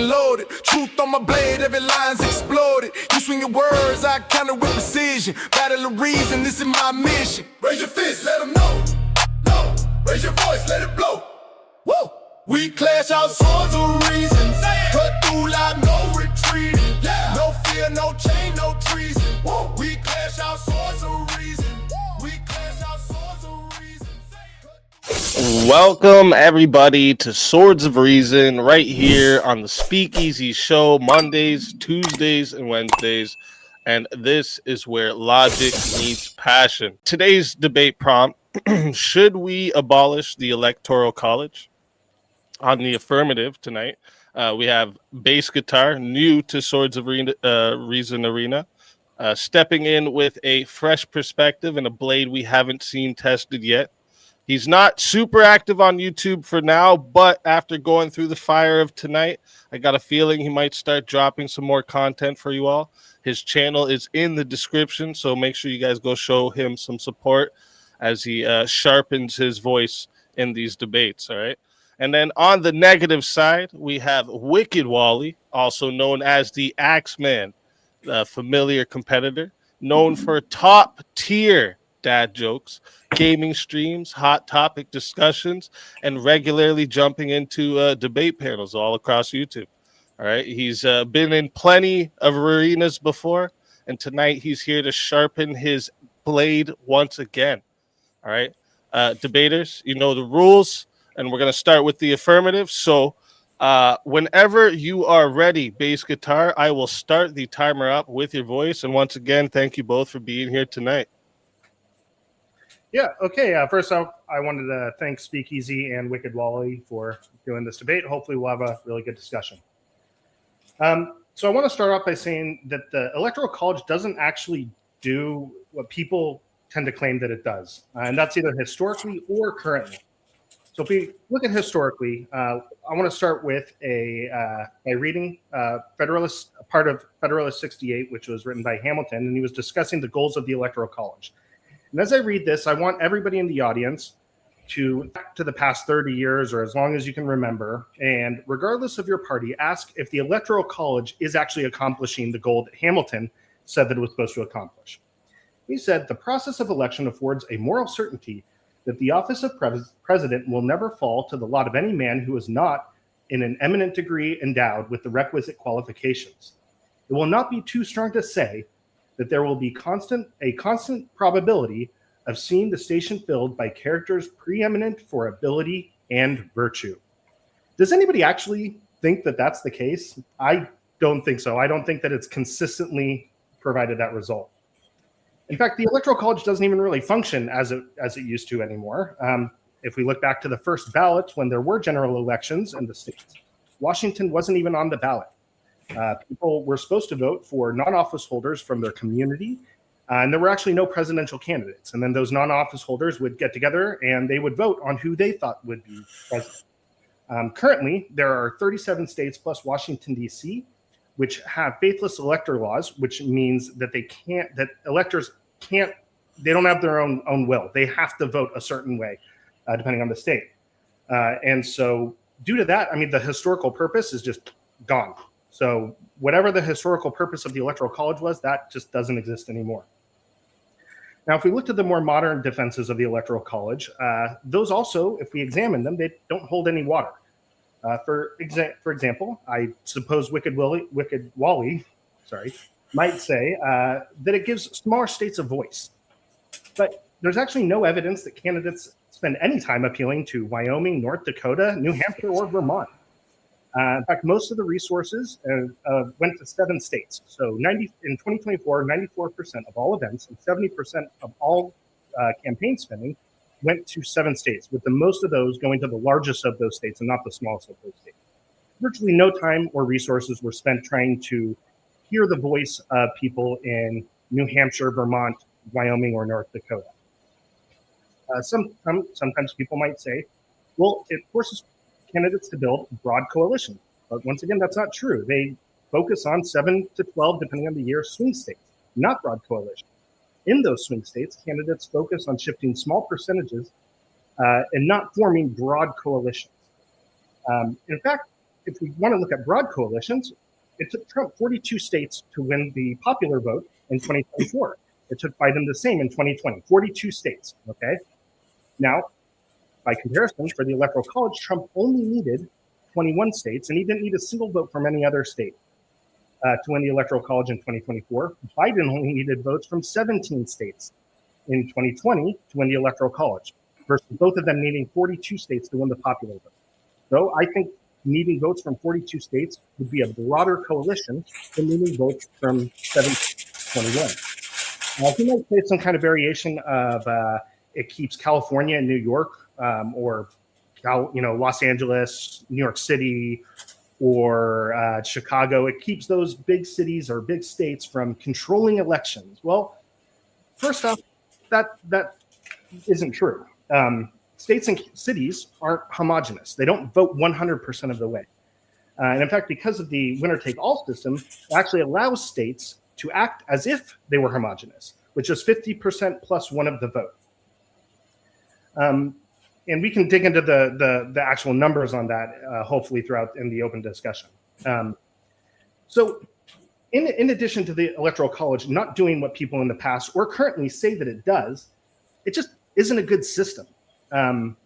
and loaded. Truth on my blade, every line's exploded. You swing your words, I counter with precision. Battle of reason, this is my mission. Raise your fist, let them know. No, raise your voice, let it blow. Woo! We clash our swords of reason. Cut through like no retreating. Yeah. No fear, no chain, no treason. Woo! We clash our swords of reason. We clash our swords of reason. Welcome everybody to Swords of Reason right here on the SpeakeaZy show, Mondays, Tuesdays, and Wednesdays. And this is where logic meets passion. Today's debate prompt: should we abolish the Electoral College? On the affirmative tonight, we have BaseGitar, new to Swords of Reason Arena, stepping in with a fresh perspective and a blade we haven't seen tested yet. He's not super active on YouTube for now, but after going through the fire of tonight, I got a feeling he might start dropping some more content for you all. His channel is in the description, so make sure you guys go show him some support as he sharpens his voice in these debates, all right? And then on the negative side, we have WickedWally, also known as the Axeman, a familiar competitor, known for top-tier dad jokes, gaming streams, hot topic discussions, and regularly jumping into debate panels all across YouTube. All right, he's been in plenty of arenas before, and tonight he's here to sharpen his blade once again. All right, debaters, you know the rules. And we're going to start with the affirmative. So whenever you are ready, BaseGitar, I will start the timer up with your voice. And once again, thank you both for being here tonight. Yeah, okay. First off, I wanted to thank SpeakeaZy and WickedWally for doing this debate. Hopefully we'll have a really good discussion. So I want to start off by saying that the Electoral College doesn't actually do what people tend to claim that it does. And that's either historically or currently. So if we look at historically, I want to start with by reading Federalist, a part of Federalist 68, which was written by Hamilton, and he was discussing the goals of the Electoral College. And as I read this, I want everybody in the audience to back to the past 30 years or as long as you can remember, and regardless of your party, ask if the Electoral College is actually accomplishing the goal that Hamilton said that it was supposed to accomplish. He said, the process of election affords a moral certainty that the office of president will never fall to the lot of any man who is not in an eminent degree endowed with the requisite qualifications. It will not be too strong to say that there will be a constant probability of seeing the station filled by characters preeminent for ability and virtue. Does anybody actually think that that's the case? I don't think so. I don't think that it's consistently provided that result. In fact, the Electoral College doesn't even really function as it used to anymore. If we look back to the first ballots when there were general elections in the states, Washington wasn't even on the ballot. People were supposed to vote for non-office holders from their community, and there were actually no presidential candidates. And then those non-office holders would get together and they would vote on who they thought would be president. Currently, there are 37 states plus Washington, D.C., which have faithless elector laws, which means that electors they don't have their own will. They have to vote a certain way, depending on the state. And so due to that, I mean, the historical purpose is just gone. So whatever the historical purpose of the Electoral College was, that just doesn't exist anymore. Now, if we look at the more modern defenses of the Electoral College, those also, if we examine them, they don't hold any water. For example, I suppose WickedWally might say that it gives smaller states a voice. But there's actually no evidence that candidates spend any time appealing to Wyoming, North Dakota, New Hampshire, or Vermont. In fact, most of the resources went to 7 states. So in 2024, 94% of all events and 70% of all campaign spending went to 7 states, with the most of those going to the largest of those states and not the smallest of those states. Virtually no time or resources were spent trying to hear the voice of people in New Hampshire, Vermont, Wyoming, or North Dakota. Sometimes people might say, well, it forces candidates to build broad coalitions. But once again, that's not true. They focus on 7 to 12, depending on the year, swing states, not broad coalitions. In those swing states, candidates focus on shifting small percentages and not forming broad coalitions. In fact, if we want to look at broad coalitions, it took Trump 42 states to win the popular vote in 2024. It took Biden the same in 2020, 42 states, okay? Now, by comparison, for the Electoral College, Trump only needed 21 states, and he didn't need a single vote from any other state to win the Electoral College in 2024. Biden only needed votes from 17 states in 2020 to win the Electoral College, versus both of them needing 42 states to win the popular vote. So I think needing votes from 42 states would be a broader coalition than needing votes from 21. He might say some kind of variation of it keeps California and New York, or Los Angeles, New York City, or Chicago. It keeps those big cities or big states from controlling elections. Well, first off, that isn't true. States and cities aren't homogenous. They don't vote 100% of the way. And in fact, because of the winner-take-all system, it actually allows states to act as if they were homogenous, which is 50% plus one of the vote. And we can dig into the actual numbers on that, hopefully throughout in the open discussion. So in addition to the Electoral College not doing what people in the past or currently say that it does, it just isn't a good system. And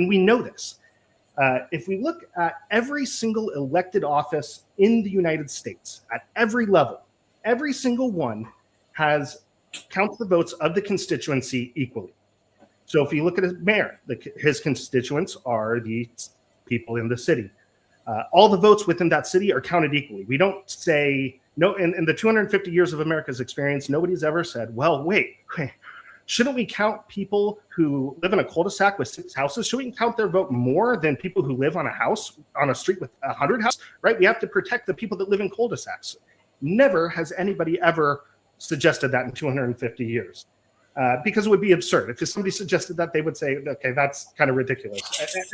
we know this. If we look at every single elected office in the United States at every level, every single one counts the votes of the constituency equally. So if you look at a mayor, his constituents are the people in the city. All the votes within that city are counted equally. We don't say, no, in the 250 years of America's experience, nobody's ever said, well, wait, shouldn't we count people who live in a cul-de-sac with 6 houses? Should we count their vote more than people who live on a street with 100 houses, right? We have to protect the people that live in cul-de-sacs. Never has anybody ever suggested that in 250 years. Because it would be absurd. If somebody suggested that, they would say, okay, that's kind of ridiculous.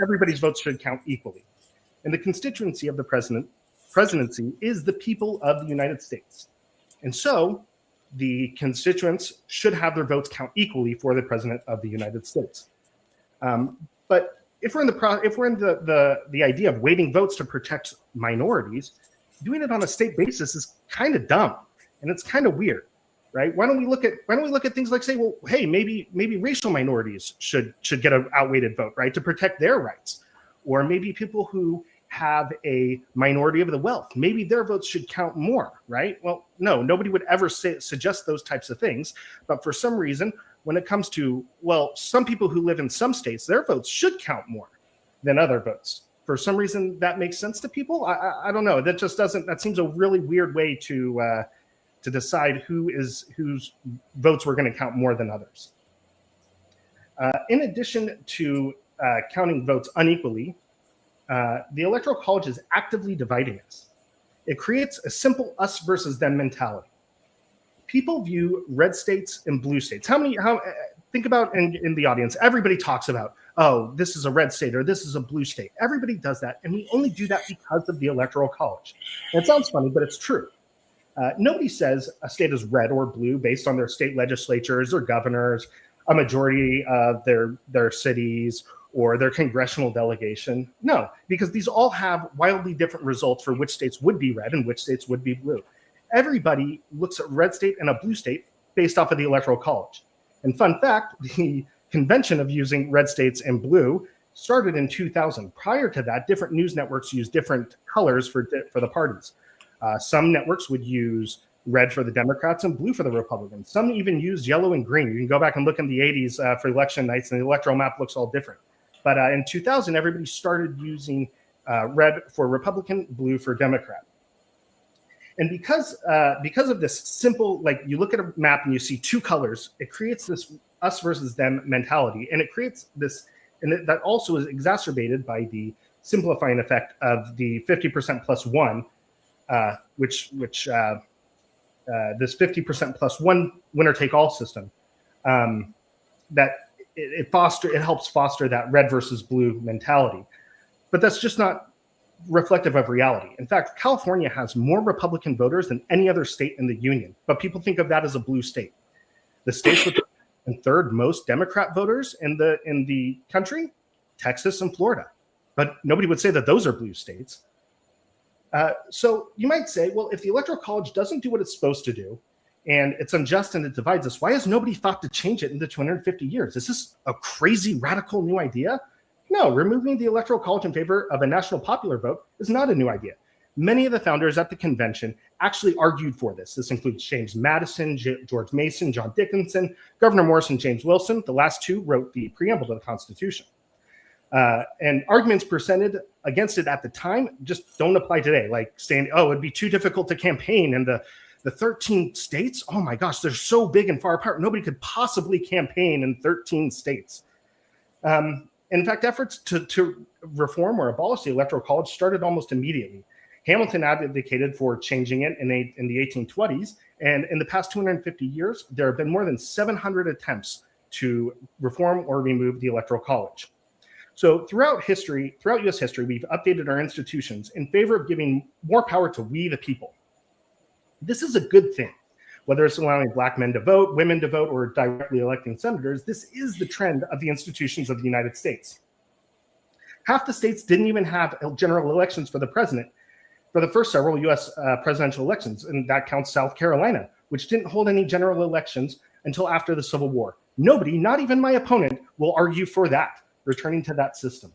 Everybody's votes should count equally. And the constituency of the presidency is the people of the United States. And so the constituents should have their votes count equally for the president of the United States. But if we're in the idea of weighting votes to protect minorities, doing it on a state basis is kind of dumb, and it's kind of weird. Right? Why don't we look at things like, say, well, hey, maybe racial minorities should get an outweighted vote, right, to protect their rights, or maybe people who have a minority of the wealth, maybe their votes should count more, right? Well, no, nobody would ever suggest those types of things, but for some reason, when it comes to, well, some people who live in some states, their votes should count more than other votes. For some reason, that makes sense to people. I don't know. That just doesn't. That seems a really weird way to decide whose votes we're going to count more than others. In addition to counting votes unequally, the Electoral College is actively dividing us. It creates a simple us versus them mentality. People view red states and blue states. Think about in the audience, everybody talks about, oh, this is a red state or this is a blue state. Everybody does that, and we only do that because of the Electoral College. And it sounds funny, but it's true. Nobody says a state is red or blue based on their state legislatures or governors, a majority of their cities, or their congressional delegation. No, because these all have wildly different results for which states would be red and which states would be blue. Everybody looks at red state and a blue state based off of the Electoral College. And fun fact, the convention of using red states and blue started in 2000. Prior to that, different news networks used different colors for the parties. Some networks would use red for the Democrats and blue for the Republicans. Some even used yellow and green. You can go back and look in the 80s for election nights, and the electoral map looks all different. But in 2000, everybody started using red for Republican, blue for Democrat. And because of this simple, like you look at a map and you see two colors, it creates this us versus them mentality. And it creates this, and that also is exacerbated by the simplifying effect of the 50% plus one, which this 50% plus one winner take all system, that it helps foster that red versus blue mentality. But that's just not reflective of reality. In fact, California has more Republican voters than any other state in the union, but people think of that as a blue state. The states with the third most Democrat voters in the country, Texas and Florida. But nobody would say that those are blue states. So you might say, well, if the Electoral College doesn't do what it's supposed to do, and it's unjust and it divides us, why has nobody fought to change it in the 250 years? Is this a crazy, radical new idea? No, removing the Electoral College in favor of a national popular vote is not a new idea. Many of the founders at the convention actually argued for this. This includes James Madison, George Mason, John Dickinson, Governor Morrison, James Wilson. The last two wrote the preamble to the Constitution. And arguments presented against it at the time just don't apply today, like saying, oh, it'd be too difficult to campaign in the 13 states. Oh my gosh, they're so big and far apart. Nobody could possibly campaign in 13 states. In fact, efforts to reform or abolish the Electoral College started almost immediately. Hamilton advocated for changing it in the 1820s, and in the past 250 years, there have been more than 700 attempts to reform or remove the Electoral College. So throughout U.S. history, we've updated our institutions in favor of giving more power to we the people. This is a good thing. Whether it's allowing Black men to vote, women to vote, or directly electing senators, this is the trend of the institutions of the United States. Half the states didn't even have general elections for the president for the first several U.S. Presidential elections, and that counts South Carolina, which didn't hold any general elections until after the Civil War. Nobody, not even my opponent, will argue for that, returning to that system.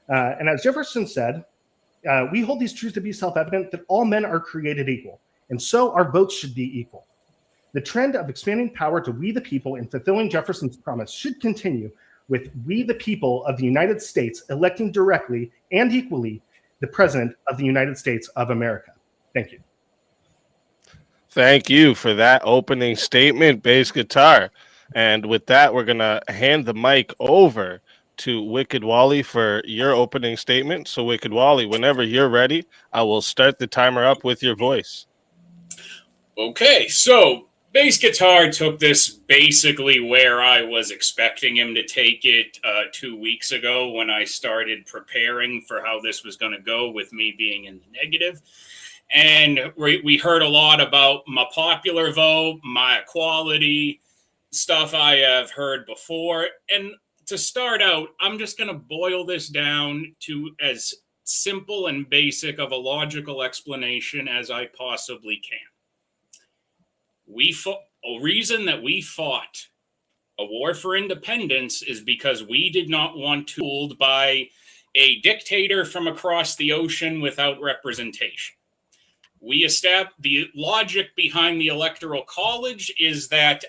And as Jefferson said, we hold these truths to be self-evident that all men are created equal, and so our votes should be equal. The trend of expanding power to we the people and fulfilling Jefferson's promise should continue, with we the people of the United States electing directly and equally the President of the United States of America. Thank you. Thank you for that opening statement, BaseGitar. And with that, we're going to hand the mic over to WickedWally for your opening statement. So WickedWally, whenever you're ready, I will start the timer up with your voice. Okay, so BaseGitar took this basically where I was expecting him to take it 2 weeks ago when I started preparing for how this was going to go with me being in the negative. And we heard a lot about my popular vote, my equality, stuff I have heard before. And to start out, I'm just going to boil this down to as simple and basic of a logical explanation as I possibly can. A reason that we fought a war for independence is because we did not want to be ruled by a dictator from across the ocean without representation. The logic behind the Electoral College is that,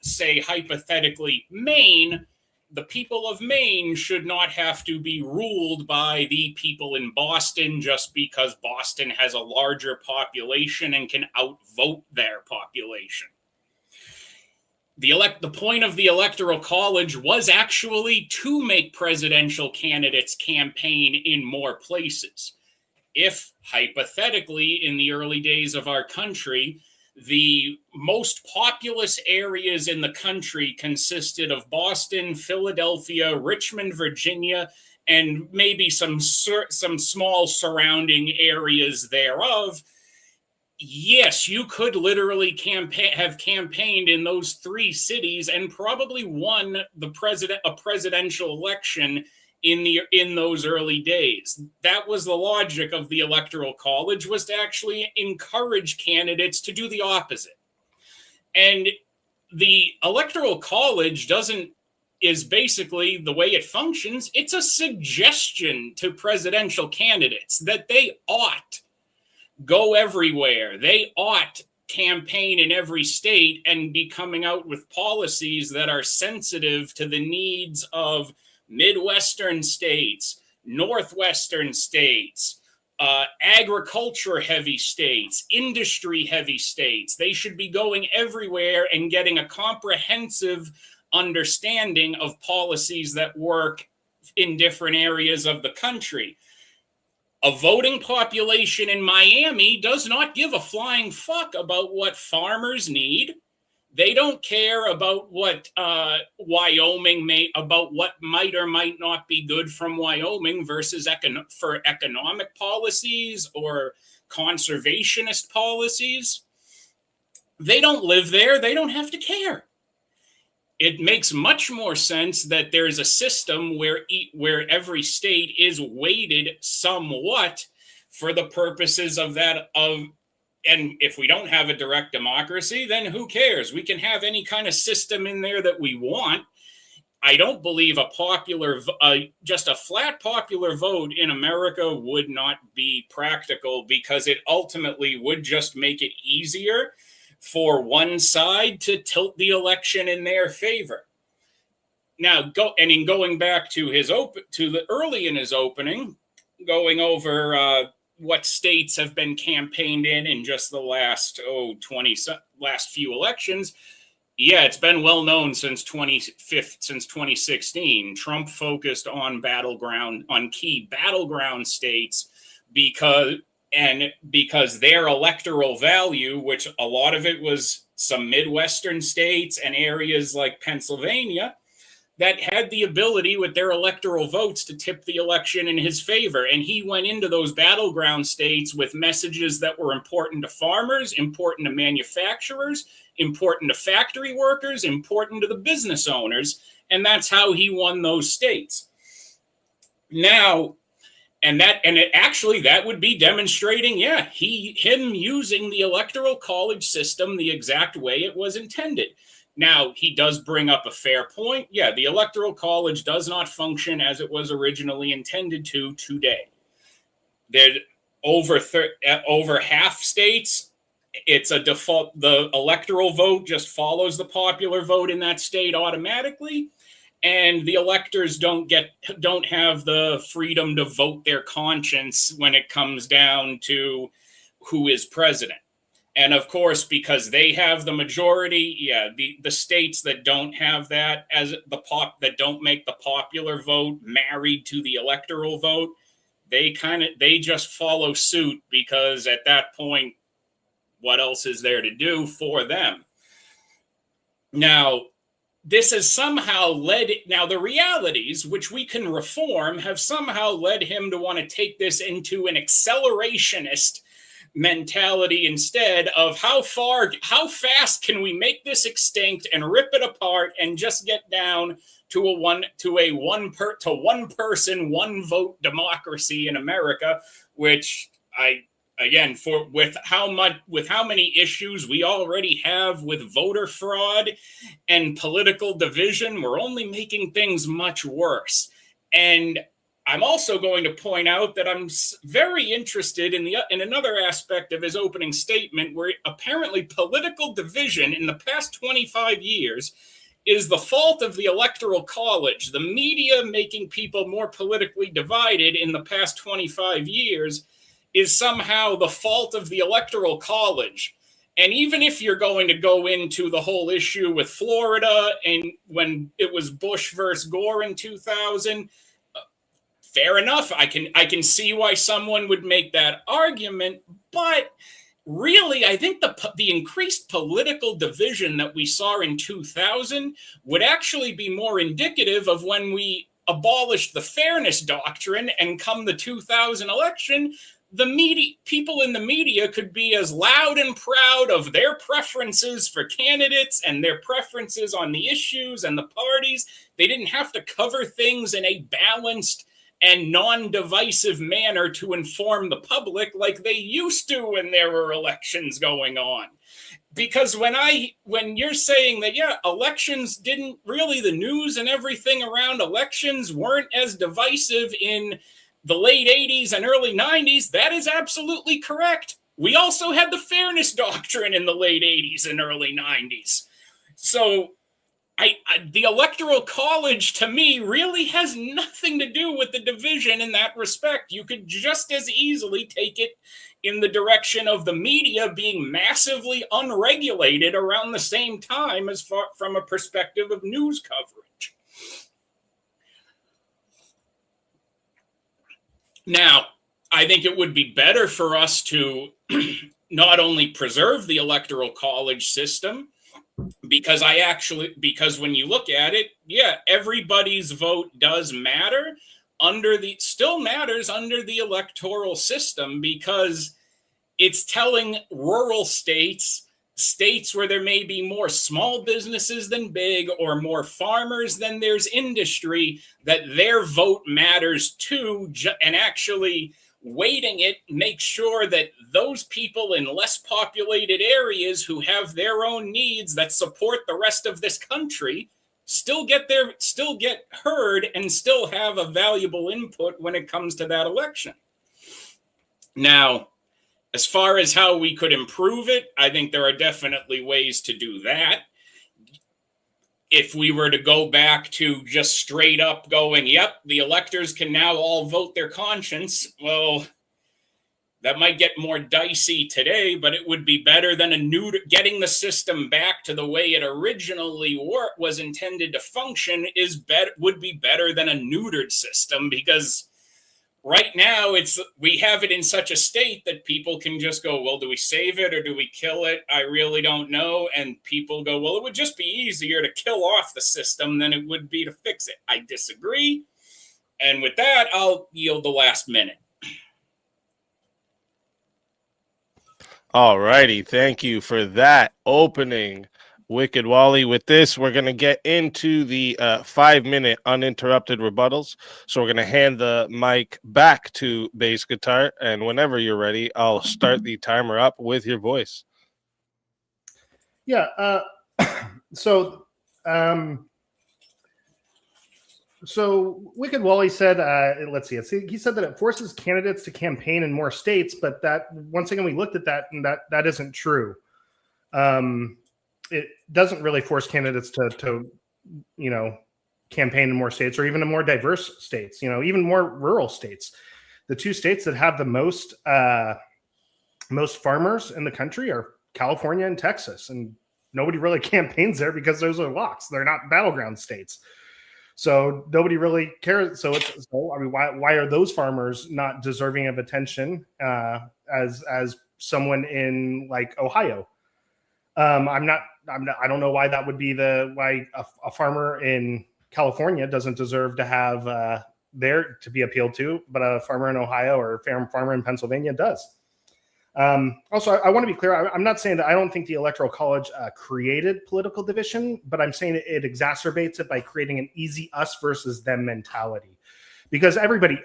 say, hypothetically, Maine, the people of Maine should not have to be ruled by the people in Boston just because Boston has a larger population and can outvote their population. The point of the Electoral College was actually to make presidential candidates campaign in more places. If, hypothetically, in the early days of our country, the most populous areas in the country consisted of Boston, Philadelphia, Richmond, Virginia, and maybe some small surrounding areas thereof, yes, you could literally have campaigned in those three cities and probably won a presidential election in those early days. That was the logic of the Electoral College, was to actually encourage candidates to do the opposite. And the Electoral College is basically the way it functions. It's a suggestion to presidential candidates that they ought go everywhere. They ought campaign in every state and be coming out with policies that are sensitive to the needs of Midwestern states, Northwestern states, agriculture-heavy states, industry-heavy states. They should be going everywhere and getting a comprehensive understanding of policies that work in different areas of the country. A voting population in Miami does not give a flying fuck about what farmers need. They don't care about what about what might or might not be good from Wyoming versus for economic policies or conservationist policies. They don't live there. They don't have to care. It makes much more sense that there's a system where every state is weighted somewhat for the purposes of that. And if we don't have a direct democracy, then who cares? We can have any kind of system in there that we want. I don't believe just a flat popular vote in America would not be practical, because it ultimately would just make it easier for one side to tilt the election in their favor. Now, going back to early in his opening, going over what states have been campaigned in just the last few elections. Yeah, it's been well known since 2016. Trump focused on key battleground states because their electoral value, which a lot of it was some Midwestern states and areas like Pennsylvania, that had the ability with their electoral votes to tip the election in his favor. And he went into those battleground states with messages that were important to farmers, important to manufacturers, important to factory workers, important to the business owners. And that's how he won those states. Now, that would be demonstrating, him using the Electoral College system the exact way it was intended. Now, he does bring up a fair point. Yeah, the Electoral College does not function as it was originally intended to today. There, over half states, it's a default. The electoral vote just follows the popular vote in that state automatically, and the electors don't have the freedom to vote their conscience when it comes down to who is president. And of course, because they have the majority, the states that don't have that that don't make the popular vote married to the electoral vote, they just follow suit, because at that point, what else is there to do for them? Now, this has somehow the realities, which we can reform, have somehow led him to want to take this into an accelerationist mentality instead of how fast can we make this extinct and rip it apart and just get down to a one person, one vote democracy in America, which with how many issues we already have with voter fraud and political division, we're only making things much worse. And I'm also going to point out that I'm very interested in another aspect of his opening statement, where apparently political division in the past 25 years is the fault of the Electoral College. The media making people more politically divided in the past 25 years is somehow the fault of the Electoral College. And even if you're going to go into the whole issue with Florida and when it was Bush versus Gore in 2000, fair enough. I can see why someone would make that argument, but really, I think the increased political division that we saw in 2000 would actually be more indicative of when we abolished the fairness doctrine, and come the 2000 election, people in the media could be as loud and proud of their preferences for candidates and their preferences on the issues and the parties. They didn't have to cover things in a balanced and non-divisive manner to inform the public like they used to when there were elections going on. Because when you're saying that, elections didn't really, the news and everything around elections weren't as divisive in the late 80s and early 90s, that is absolutely correct. We also had the fairness doctrine in the late 80s and early 90s. So the Electoral College, to me, really has nothing to do with the division in that respect. You could just as easily take it in the direction of the media being massively unregulated around the same time, as far from a perspective of news coverage. Now, I think it would be better for us to not only preserve the Electoral College system, because when you look at it, everybody's vote does matter still matters under the electoral system, because it's telling rural states where there may be more small businesses than big, or more farmers than there's industry, that their vote matters too. And actually, weighting it makes sure that those people in less populated areas who have their own needs that support the rest of this country still get heard and still have a valuable input when it comes to that election. Now, as far as how we could improve it, I think there are definitely ways to do that. If we were to go back to just straight up going, yep, the electors can now all vote their conscience, well, that might get more dicey today, but it would be better than getting the system back to the way it originally was intended to function would be better than a neutered system, because right now we have it in such a state that people can just go, well, do we save it or do we kill it? I really don't know. And people go, well, it would just be easier to kill off the system than it would be to fix it. I disagree. And with that, I'll yield the last minute. All righty. Thank you for that opening, WickedWally. With this, we're going to get into the 5-minute uninterrupted rebuttals. So we're going to hand the mic back to BaseGitar, and whenever you're ready, I'll start the timer up with your voice. Yeah. So WickedWally said, let's see, he said that it forces candidates to campaign in more states, but that once again, we looked at that and that isn't true. It doesn't really force candidates to campaign in more states or even in more diverse states, even more rural states. The two states that have the most farmers in the country are California and Texas, and nobody really campaigns there because those are locks. They're not battleground states. So nobody really cares. Why are those farmers not deserving of attention as someone in like Ohio? I don't know why that would be why a farmer in California doesn't deserve to have to be appealed to, but a farmer in Ohio or a farmer in Pennsylvania does. Also, I want to be clear. I'm not saying that I don't think the Electoral College created political division, but I'm saying it exacerbates it by creating an easy us versus them mentality. Because everybody,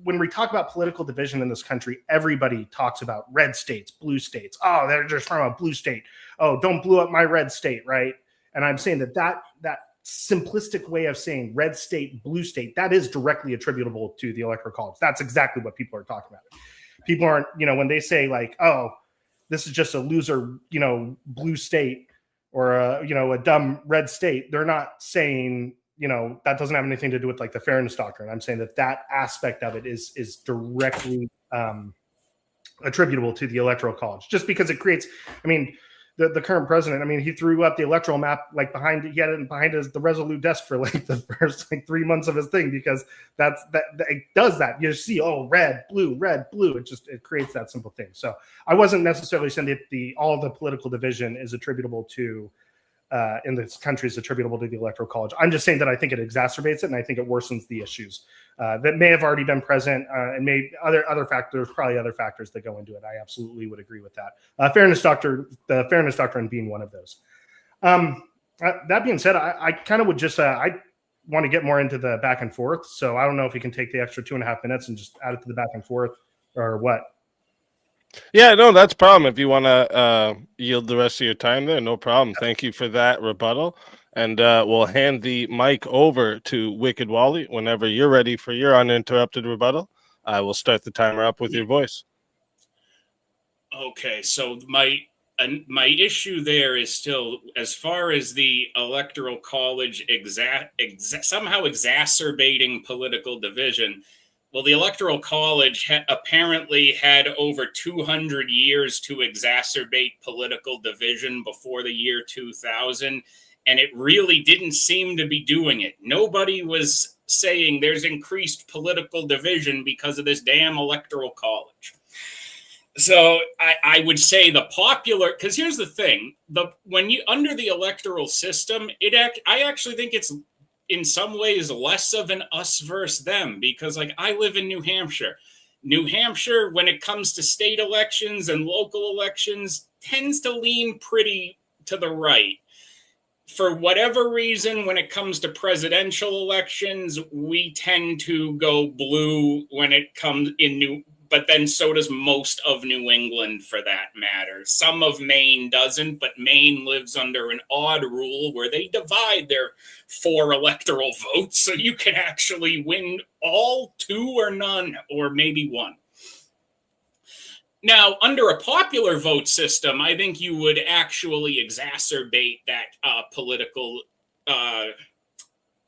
when we talk about political division in this country, everybody talks about red states, blue states. Oh, they're just from a blue state. Oh, don't blow up my red state, right? And I'm saying that simplistic way of saying red state, blue state, that is directly attributable to the Electoral College. That's exactly what people are talking about. People aren't, when they say like, oh, this is just a loser, blue state or a dumb red state, they're not saying, that doesn't have anything to do with like the fairness doctrine. I'm saying that aspect of it is directly attributable to the Electoral College, just because it creates, the current president, he threw up the electoral map he had it behind the Resolute desk for like the first 3 months of his thing, because it does that. You see, red, blue. It creates that simple thing. So I wasn't necessarily saying that all of the political division is attributable to in this country is attributable to the Electoral College. I'm just saying that I think it exacerbates it, and I think it worsens the issues that may have already been present, and may other factors, probably other factors that go into it. I absolutely would agree with that. The fairness doctrine being one of those. That being said, I kind of would just I want to get more into the back and forth. So I don't know if you can take the extra 2.5 minutes and just add it to the back and forth, or what. Yeah, no, that's a problem. If you want to yield the rest of your time there, no problem. Thank you for that rebuttal. And we'll hand the mic over to WickedWally whenever you're ready for your uninterrupted rebuttal. I will start the timer up with your voice. Okay, so my issue there is still, as far as the Electoral College somehow exacerbating political division. Well, the Electoral College apparently had over 200 years to exacerbate political division before the year 2000, and it really didn't seem to be doing it. Nobody was saying there's increased political division because of this damn Electoral College. So I would say because here's the thing, when you under the electoral system, I actually think it's in some ways less of an us versus them, because I live in New Hampshire. New Hampshire, when it comes to state elections and local elections, tends to lean pretty to the right. for whatever reason, when it comes to presidential elections, we tend to go blue when it comes in but then so does most of New England for that matter. Some of Maine doesn't, but Maine lives under an odd rule where they divide their 4 electoral votes, so you can actually win all 2 or none, or maybe 1. Now, under a popular vote system, I think you would actually exacerbate that political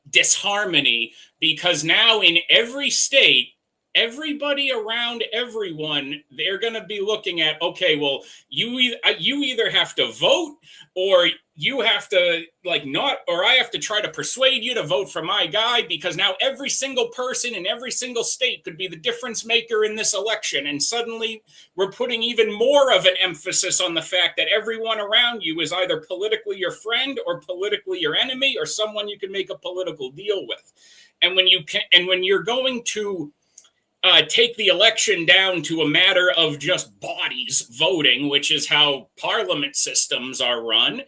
disharmony, because now in every state, everybody around everyone, they're going to be looking at, okay, well, you either have to vote, or you have to or I have to try to persuade you to vote for my guy, because now every single person in every single state could be the difference maker in this election. And suddenly we're putting even more of an emphasis on the fact that everyone around you is either politically your friend or politically your enemy, or someone you can make a political deal with. And when you're going to take the election down to a matter of just bodies voting, which is how parliament systems are run,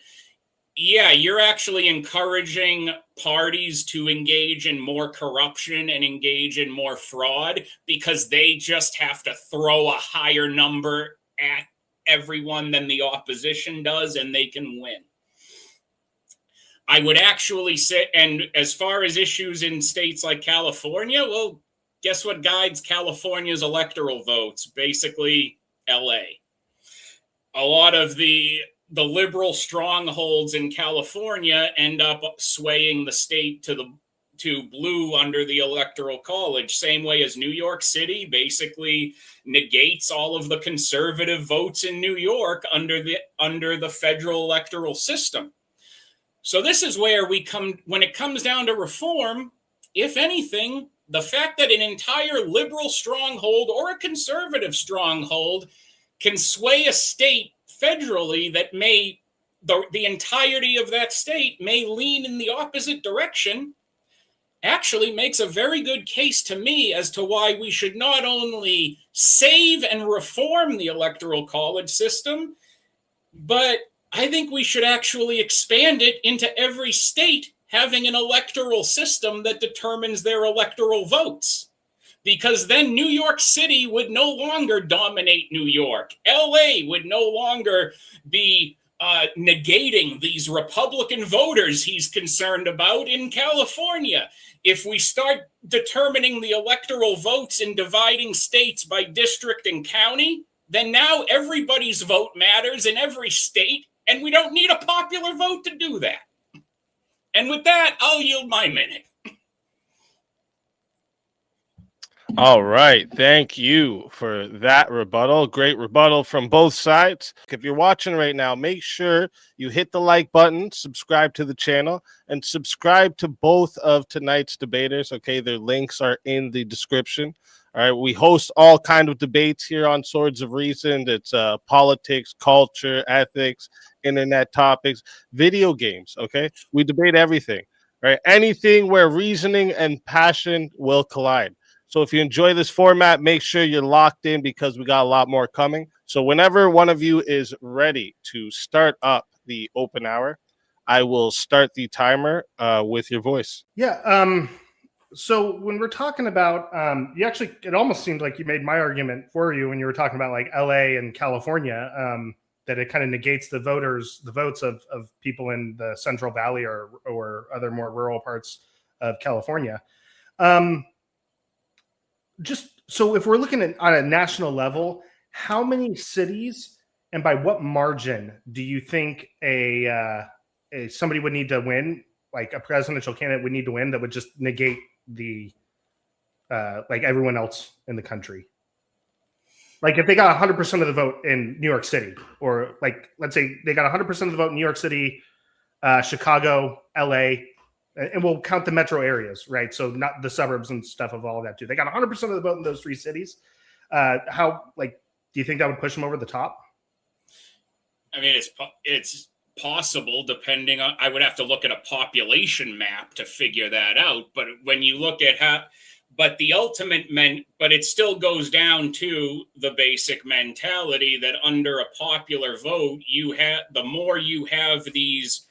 yeah, you're actually encouraging parties to engage in more corruption and engage in more fraud, because they just have to throw a higher number at everyone than the opposition does, and they can win. I would actually say, and as far as issues in states like California, well, guess what guides California's electoral votes? Basically, LA. A lot of the liberal strongholds in California end up swaying the state to blue under the Electoral College, same way as New York City basically negates all of the conservative votes in New York under the federal electoral system. So this is where when it comes down to reform, if anything, the fact that an entire liberal stronghold or a conservative stronghold can sway a state federally, that the entirety of that state may lean in the opposite direction, actually makes a very good case to me as to why we should not only save and reform the Electoral College system, but I think we should actually expand it into every state having an electoral system that determines their electoral votes. Because then New York City would no longer dominate New York. LA would no longer be negating these Republican voters he's concerned about in California. If we start determining the electoral votes and dividing states by district and county, then now everybody's vote matters in every state, and we don't need a popular vote to do that. And with that, I'll yield my minute. All right. Thank you for that rebuttal. Great rebuttal from both sides. If you're watching right now, make sure you hit the like button, subscribe to the channel, and subscribe to both of tonight's debaters. Okay, their links are in the description. All right, we host all kinds of debates here on Swords of Reason. It's politics, culture, ethics, internet topics, video games. Okay, we debate everything. Right, anything where reasoning and passion will collide. So if you enjoy this format, make sure you're locked in, because we got a lot more coming. So whenever one of you is ready to start up the open hour, I will start the timer with your voice. Yeah. So when we're talking about, it almost seemed like you made my argument for you when you were talking about like LA and California, that it kind of negates the votes of people in the Central Valley or other more rural parts of California. Just so if we're looking at on a national level, how many cities and by what margin do you think somebody would need to win, like a presidential candidate would need to win, that would just negate the like everyone else in the country? Like if they got 100% of the vote in New York City, or like let's say they got 100% of the vote in New York City, Chicago, LA, and we'll count the metro areas, right? So not the suburbs and stuff of all of that too. They got 100% of the vote in those 3 cities. Do you think that would push them over the top? I mean, it's possible, depending on, I would have to look at a population map to figure that out. But when you look at but it still goes down to the basic mentality that under a popular vote, the more you have these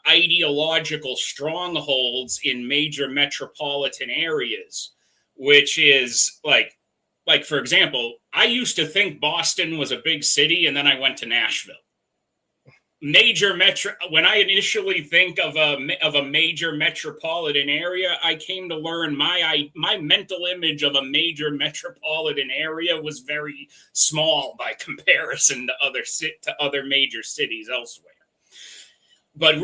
ideological strongholds in major metropolitan areas, which is like for example, I used to think Boston was a big city, and then I went to Nashville. Major metro. When I initially think of a major metropolitan area, I came to learn my mental image of a major metropolitan area was very small by comparison to other major cities elsewhere. But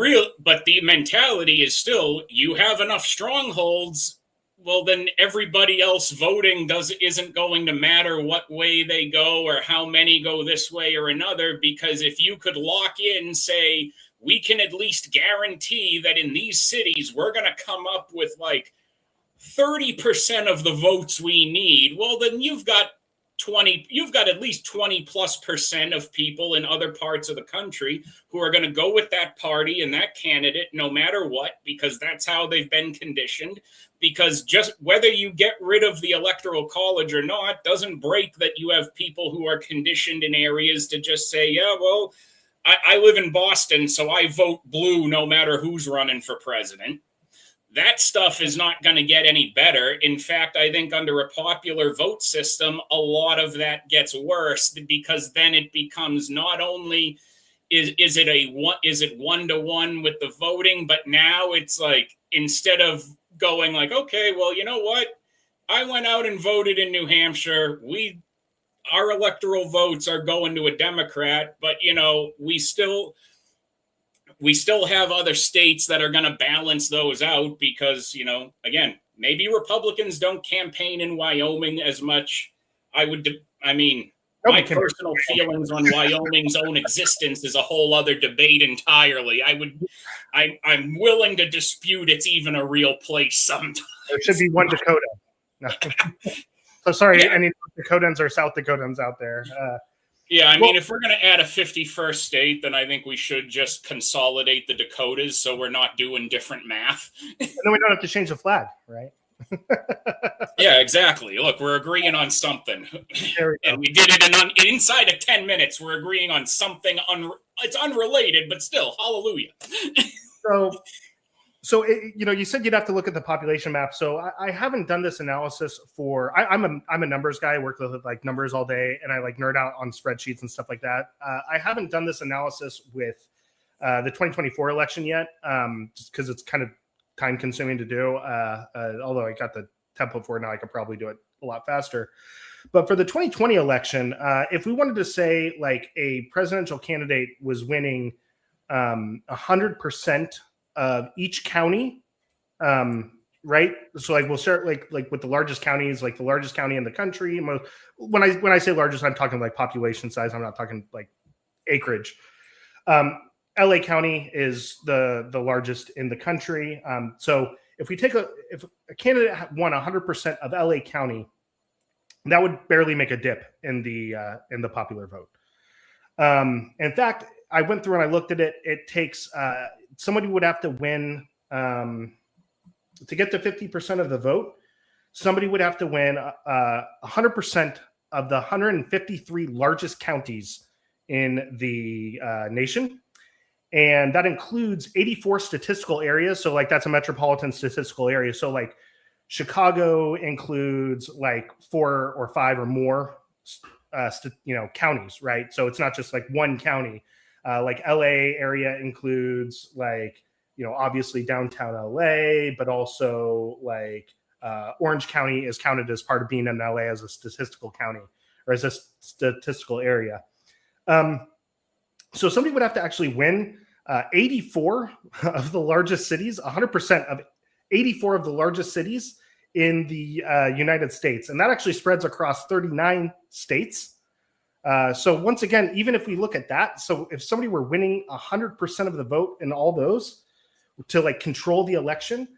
the mentality is still, you have enough strongholds, well, then everybody else voting isn't going to matter what way they go or how many go this way or another, because if you could lock in, say, we can at least guarantee that in these cities we're going to come up with like 30% of the votes we need, well, then you've got at least 20+% of people in other parts of the country who are going to go with that party and that candidate no matter what, because that's how they've been conditioned. Because just whether you get rid of the Electoral College or not doesn't break that you have people who are conditioned in areas to just say, yeah, well, I live in Boston, so I vote blue no matter who's running for president. That stuff is not going to get any better. In fact, I think under a popular vote system, a lot of that gets worse, because then it becomes not only is it 1-to-1 with the voting, but now it's like, instead of going like, okay, well, you know what? I went out and voted in New Hampshire. Our electoral votes are going to a Democrat, but we still have other states that are going to balance those out, because, again, maybe Republicans don't campaign in Wyoming as much. My personal feelings on Wyoming's own existence is a whole other debate entirely. I'm willing to dispute it's even a real place sometimes. There should be one Dakota. No. So sorry, yeah. Any Dakotans or South Dakotans out there? If we're going to add a 51st state, then I think we should just consolidate the Dakotas so we're not doing different math. And then we don't have to change the flag, right? Yeah, exactly. Look, we're agreeing on something. And we did it inside of 10 minutes. We're agreeing on something. It's unrelated, but still, hallelujah. So you said you'd have to look at the population map. So I haven't done this analysis for. I'm a numbers guy. I work with like numbers all day, and I like nerd out on spreadsheets and stuff like that. I haven't done this analysis with the 2024 election yet, just because it's kind of time consuming to do. Although I got the template for it now, I could probably do it a lot faster. But for the 2020 election, if we wanted to say like a presidential candidate was winning 100% of each county, right? So like we'll start like with the largest counties, like the largest county in the country. When I say largest, I'm talking like population size. I'm not talking like acreage. LA County is the largest in the country. So if a candidate won 100% of LA County, that would barely make a dip in the popular vote. In fact, I went through and I looked at it. It takes somebody would have to win to get to 50% of the vote. Somebody would have to win 100% of the 153 largest counties in the nation. And that includes 84 statistical areas. So like that's a metropolitan statistical area. So like Chicago includes like 4 or 5 or more, counties, right? So it's not just like one county. Like LA area includes like, obviously downtown LA, but also like Orange County is counted as part of being in LA as a statistical county or as a statistical area. So somebody would have to actually win 84 of the largest cities, 100% of 84 of the largest cities in the United States. And that actually spreads across 39 states. So once again, even if we look at that, so if somebody were winning 100% of the vote in all those to like control the election,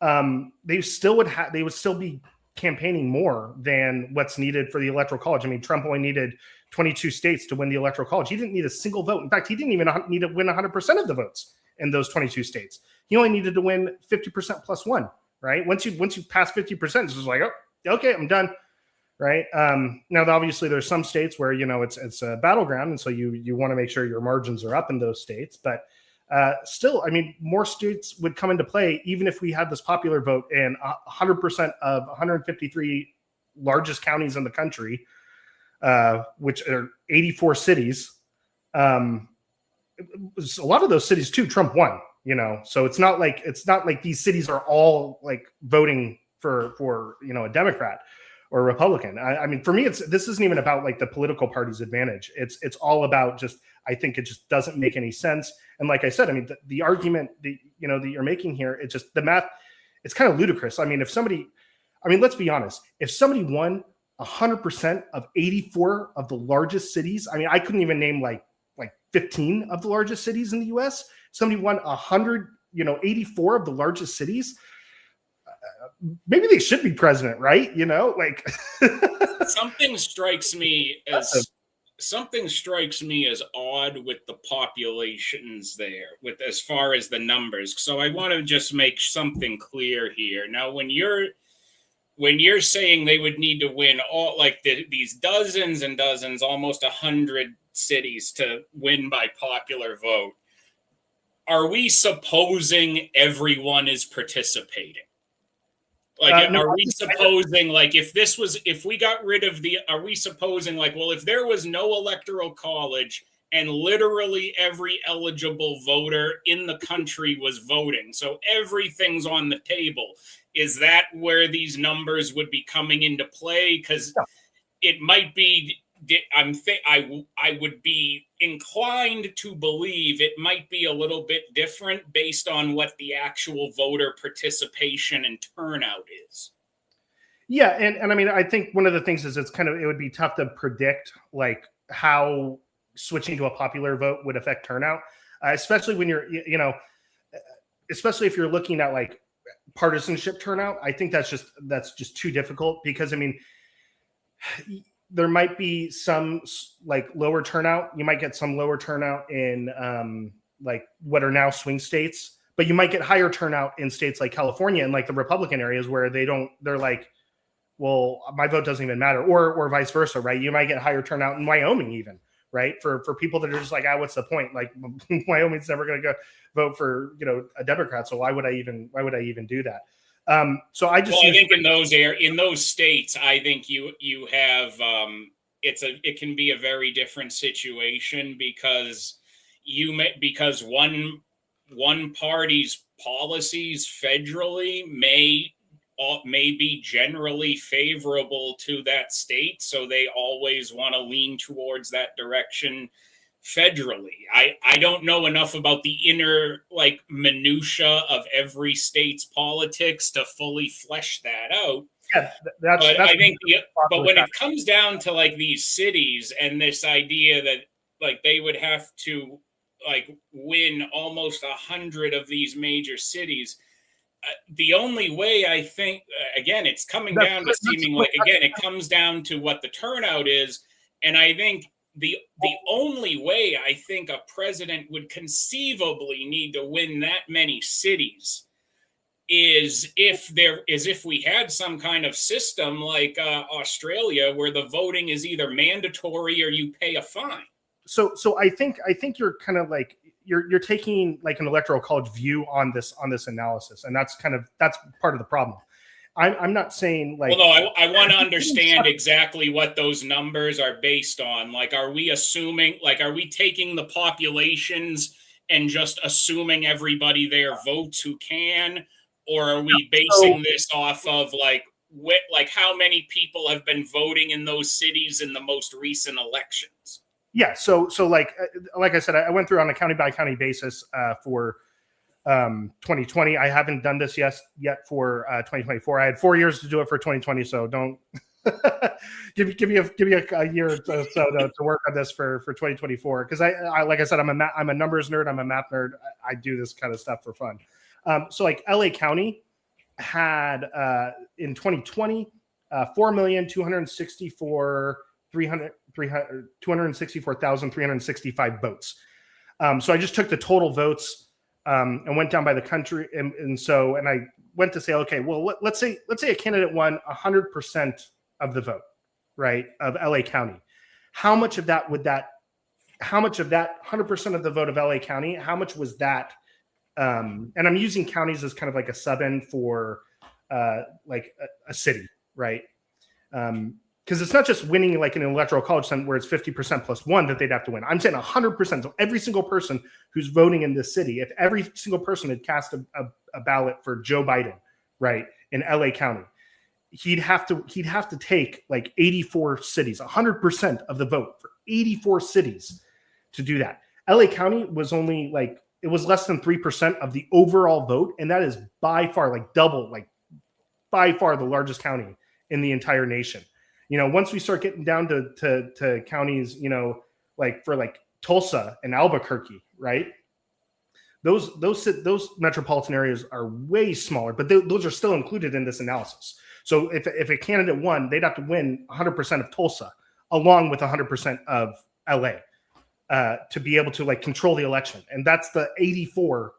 they would still be campaigning more than what's needed for the Electoral College. I mean, Trump only needed 22 states to win the Electoral College. He didn't need a single vote. In fact, he didn't even need to win 100% of the votes in those 22 states. He only needed to win 50% plus one, right? Once you pass 50%, it's just like, oh, okay, I'm done, right? Now, obviously, there's some states where, it's a battleground, and so you want to make sure your margins are up in those states. But still, I mean, more states would come into play even if we had this popular vote and 100% of 153 largest counties in the country, which are 84 cities. A lot of those cities too, Trump won, you know, so it's not like these cities are all like voting for you know, a Democrat or a Republican. I mean, for me, this isn't even about like the political party's advantage. It's all about just, I think it just doesn't make any sense. And like I said, I mean, the argument that you're making here, it's just the math. It's kind of ludicrous. I mean, let's be honest. If somebody won 100% of 84 of the largest cities, I mean, I couldn't even name like 15 of the largest cities in the U.S. Somebody won 84 of the largest cities. Maybe they should be president, right? You know, like something strikes me as odd with the populations there, with as far as the numbers. So I want to just make something clear here. Now, when you're saying they would need to win all like these dozens and dozens, almost 100 cities to win by popular vote, are we supposing everyone is participating? Like, no, are we supposing like if we got rid of are we supposing like, well, if there was no electoral college and literally every eligible voter in the country was voting, so everything's on the table, is that where these numbers would be coming into play? Because it might be, I would be inclined to believe it might be a little bit different based on what the actual voter participation and turnout is. Yeah, and I mean, I think one of the things is it would be tough to predict like how switching to a popular vote would affect turnout, especially when especially if you're looking at like partisanship turnout. I think that's just too difficult because I mean, there might be some like lower turnout. You might get some lower turnout in like what are now swing states, but you might get higher turnout in states like California and like the Republican areas where they're like, well, my vote doesn't even matter, or vice versa, right? You might get higher turnout in Wyoming even, right? For people that are just like, what's the point? Like Wyoming's never going to go vote for, a Democrat. So why would I even do that? So I think in those states, I think you have it can be a very different situation because one party's policies federally may be generally favorable to that state, so they always want to lean towards that direction federally. I don't know enough about the inner like minutia of every state's politics to fully flesh that out. Yeah, but when it comes down to like these cities and this idea that like they would have to like win almost 100 of these major cities, the only way I think again it's coming down to seeming like again it comes down to what the turnout is, and I think the only way I think a president would conceivably need to win that many cities is if we had some kind of system like Australia where the voting is either mandatory or you pay a fine. So I think you're kind of like you're taking like an electoral college view on this analysis, and that's part of the problem. I'm not saying like. Well, no, I want to understand exactly what those numbers are based on. Like, are we assuming? Like, are we taking the populations and just assuming everybody there votes who can, or are we basing this off of like how many people have been voting in those cities in the most recent elections? Yeah. So like I said, I went through on a county by county basis for 2020. I haven't done this yet for 2024. I had 4 years to do it for 2020. So don't give me a year or so to work on this for 2024. Because I like I said, I'm a numbers nerd. I'm a math nerd. I do this kind of stuff for fun. So like LA County had in 2020 264,365 votes. So I just took the total votes and went down by the country, and I went to say, okay, well, let's say a candidate won 100% of the vote, right, of LA County. How much of that would that how much of that 100% of the vote of LA County, how much was that? And I'm using counties as kind of like a sub end for like a city, right? Because it's not just winning like an electoral college where it's 50% plus one that they'd have to win. I'm saying 100%. So every single person who's voting in this city, if every single person had cast a ballot for Joe Biden, right, in LA County, he'd have to take like 84 cities, 100% of the vote for 84 cities to do that. LA County was only like, it was less than 3% of the overall vote, and that is by far like double, like by far the largest county in the entire nation. You know, once we start getting down to counties, you know, like for like Tulsa and Albuquerque, right? Those metropolitan areas are way smaller, but those are still included in this analysis. So if a candidate won, they'd have to win 100% of Tulsa along with 100% of LA to be able to like control the election. And that's the 84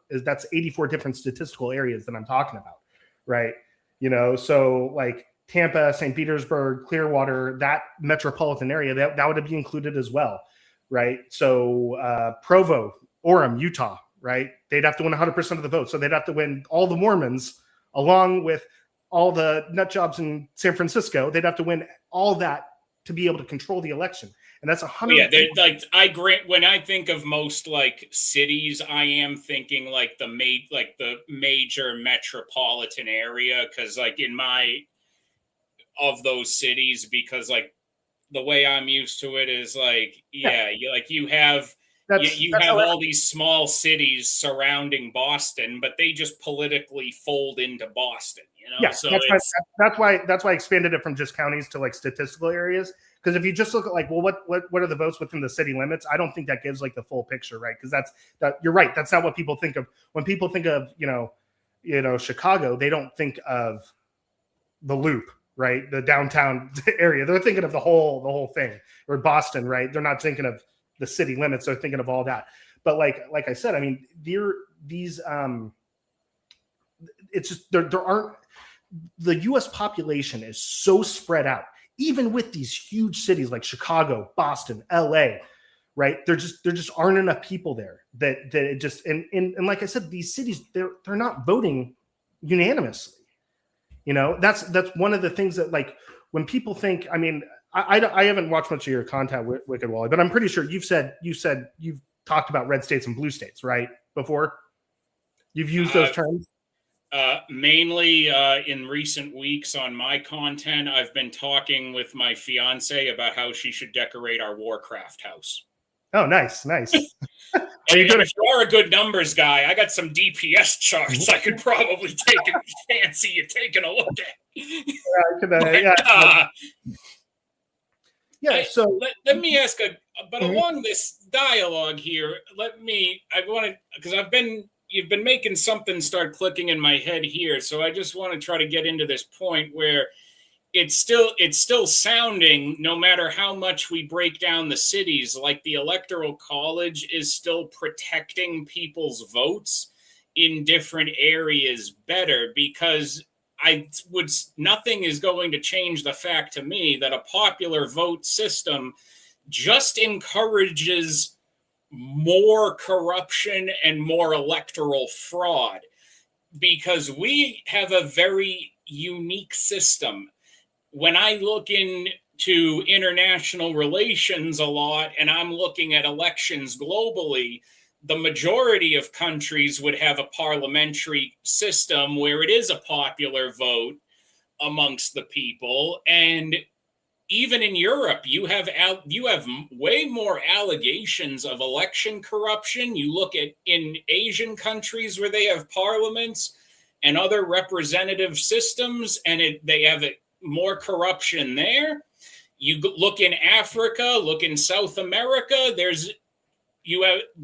different statistical areas that I'm talking about, right? You know, so like Tampa, St. Petersburg, Clearwater, that metropolitan area, that would be included as well, right? So Provo, Orem, Utah, right? They'd have to win 100% of the vote. So they'd have to win all the Mormons along with all the nut jobs in San Francisco. They'd have to win all that to be able to control the election. And that's 100. Yeah, like I grant when I think of most like cities, I am thinking like the major metropolitan area, because like in my of those cities, because like the way I'm used to it is like you have all these small cities surrounding Boston, but they just politically fold into Boston, you know. Yeah, so that's why I expanded it from just counties to like statistical areas. Because if you just look at like, well, what are the votes within the city limits? I don't think that gives like the full picture, right? Because you're right. That's not what people think of when people think of you know Chicago. They don't think of the Loop, right? The downtown area. They're thinking of the whole thing. Or Boston, right? They're not thinking of the city limits. They're thinking of all that. But like I said, I mean, it's just there aren't, the U.S. population is so spread out. Even with these huge cities like Chicago, Boston, LA, right? There just aren't enough people there that it just and like I said, these cities they're not voting unanimously. You know, that's one of the things that like when people think. I mean, I haven't watched much of your content with WickedWally, but I'm pretty sure you've talked about red states and blue states, right? Before you've used those terms. Mainly in recent weeks on my content, I've been talking with my fiance about how she should decorate our Warcraft house. Oh, nice. And if you are a good numbers guy, I got some DPS charts I could probably fancy you taking a look at. So let me ask along this dialogue here, because you've been making something start clicking in my head here. So I just want to try to get into this point where it's still sounding, no matter how much we break down the cities, like the Electoral College is still protecting people's votes in different areas better, because nothing is going to change the fact to me that a popular vote system just encourages more corruption and more electoral fraud, because we have a very unique system. When I look into international relations a lot and I'm looking at elections globally, the majority of countries would have a parliamentary system where it is a popular vote amongst the people. And even in Europe, you have way more allegations of election corruption. You look at in Asian countries where they have parliaments and other representative systems, and they have more corruption there. You look in Africa, look in South America. The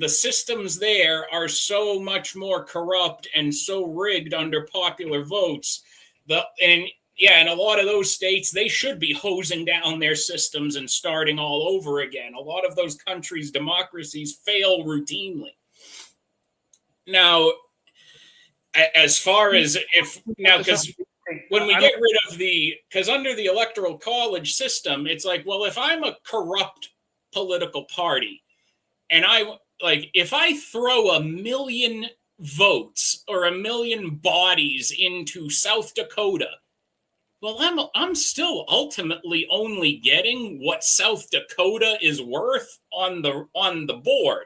systems there are so much more corrupt and so rigged under popular votes. And a lot of those states, they should be hosing down their systems and starting all over again. A lot of those countries' democracies fail routinely. Now, as far as because when we get rid of because under the Electoral College system, it's like, well, if I'm a corrupt political party and if I throw 1 million votes or 1 million bodies into South Dakota, well, I'm still ultimately only getting what South Dakota is worth on the board.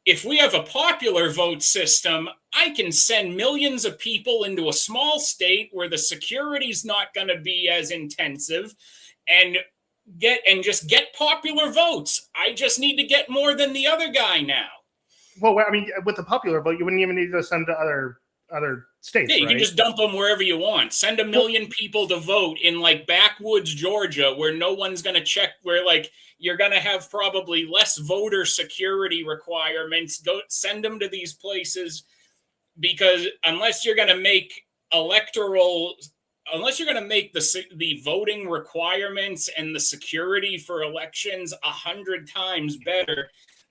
If we have a popular vote system, I can send millions of people into a small state where the security's not going to be as intensive, and just get popular votes. I just need to get more than the other guy now. Well, I mean, with the popular vote, you wouldn't even need to send to other states. Yeah, you can just dump them wherever you want. Send 1 million people to vote in like backwoods Georgia, where no one's going to check, where like you're going to have probably less voter security requirements. Go send them to these places, because unless you're going to make the voting requirements and the security for elections 100 times better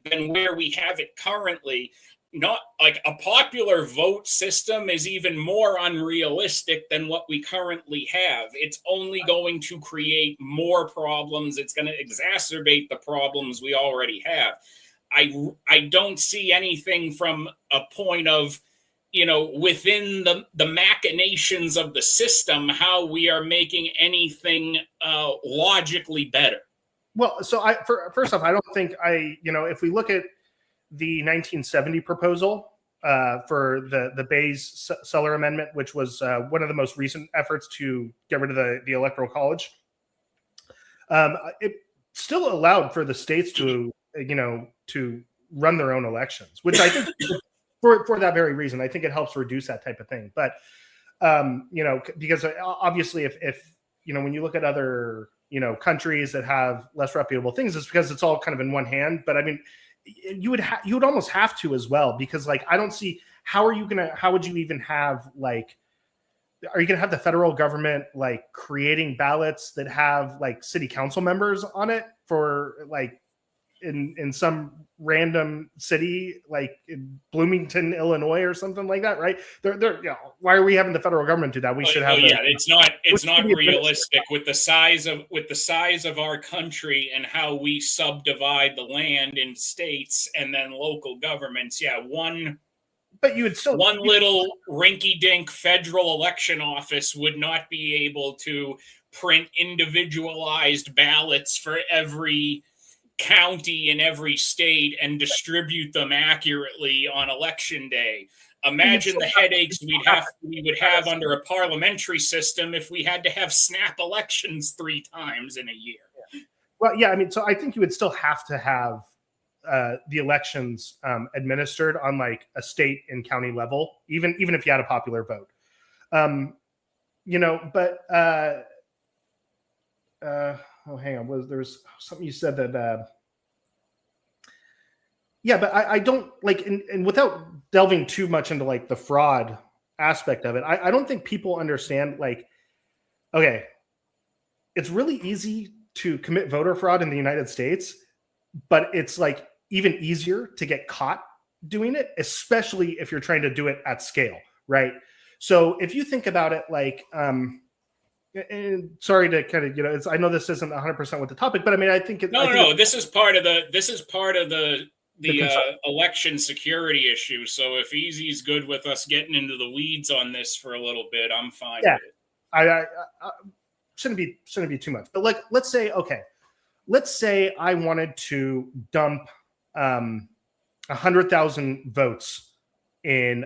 than where we have it currently. Not like a popular vote system is even more unrealistic than what we currently have. It's only going to create more problems. It's going to exacerbate the problems we already have. I don't see anything from a point of, within the machinations of the system, how we are making anything logically better. Well, so first off, I don't think if we look at the 1970 proposal for the BaseGitar amendment, which was one of the most recent efforts to get rid of the Electoral College, it still allowed for the states to run their own elections, which I think for that very reason, I think it helps reduce that type of thing. But because obviously, if when you look at other countries that have less reputable things, it's because it's all kind of in one hand. But I mean, you would almost have to as well, because like I don't see how would you even have are you gonna have the federal government like creating ballots that have like city council members on it for like in some random city like in Bloomington, Illinois or something like that, right? Why are we having the federal government do that? We should have. It's not realistic with the size of our country and how we subdivide the land in states and then local governments. Yeah, but you would still one little rinky-dink federal election office would not be able to print individualized ballots for every county in every state and distribute them accurately on election day. Imagine the headaches we would have under a parliamentary system if we had to have snap elections 3 times in a year. Well, yeah, I mean, so I think you would still have to have the elections administered on like a state and county level, even if you had a popular vote. Hang on. There was something you said that. But I don't like, and without delving too much into like the fraud aspect of it, I don't think people understand like, okay, it's really easy to commit voter fraud in the United States, but it's like even easier to get caught doing it, especially if you're trying to do it at scale, right? So if you think about it, like, and sorry to kind of, I know this isn't 100% with the topic, but I mean, I think this is part of the election security issue. So if Easy's good with us getting into the weeds on this for a little bit, I'm fine with it. I shouldn't be too much, but like, let's say I wanted to dump 100,000 votes in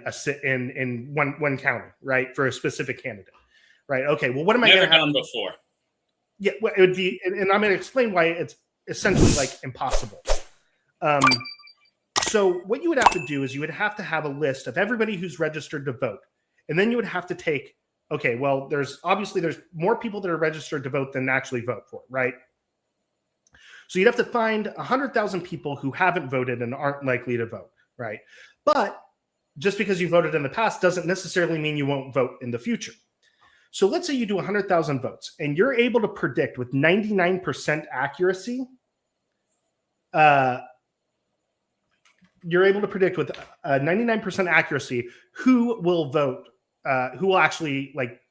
one county, right, for a specific candidate. Right. Okay. Well, what am I going to have? Never done before. Yeah. Well, it would be, and I'm going to explain why it's essentially like impossible. So what you would have to do is you would have to have a list of everybody who's registered to vote. And then you would have to take, okay, well, there's more people that are registered to vote than actually vote for it, right? So you'd have to find 100,000 people who haven't voted and aren't likely to vote, right? But just because you voted in the past doesn't necessarily mean you won't vote in the future. So let's say you do 100,000 votes and you're able to predict with 99% accuracy. You're able to predict with 99% accuracy who will vote, who will actually like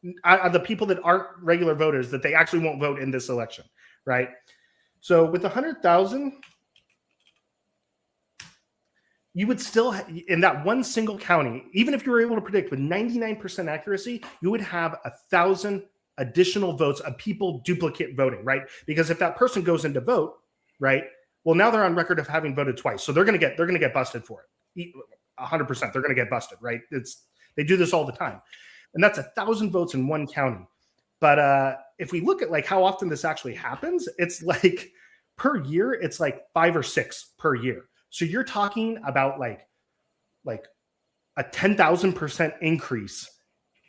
the people that aren't regular voters, that they actually won't vote in this election, right? So with 100,000, you would still, in that one single county, even if you were able to predict with 99% accuracy, you would have 1,000 additional votes of people duplicate voting, right? Because if that person goes in to vote, right, well, now they're on record of having voted twice, so they're going to get busted for it. 100%, they're going to get busted, right? They do this all the time, and that's 1,000 votes in one county. But if we look at like how often this actually happens, it's like per year, it's like 5 or 6 per year. So you're talking about like a 10,000% increase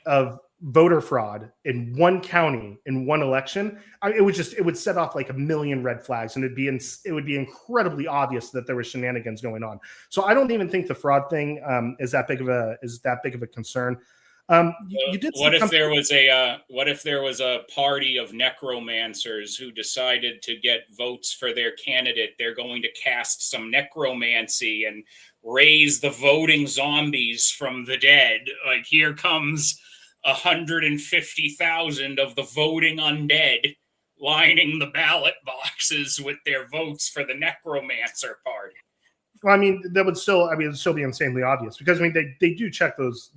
of voter fraud in one county in one election. It would set off like a million red flags, and it would be incredibly obvious that there was shenanigans going on. So I don't even think the fraud thing is that big of a concern. You did. What if there was a party of necromancers who decided to get votes for their candidate? They're going to cast some necromancy and raise the voting zombies from the dead. Like, here comes 150,000 of the voting undead lining the ballot boxes with their votes for the necromancer party. Well, I mean, it'd still be insanely obvious, because I mean, they do check those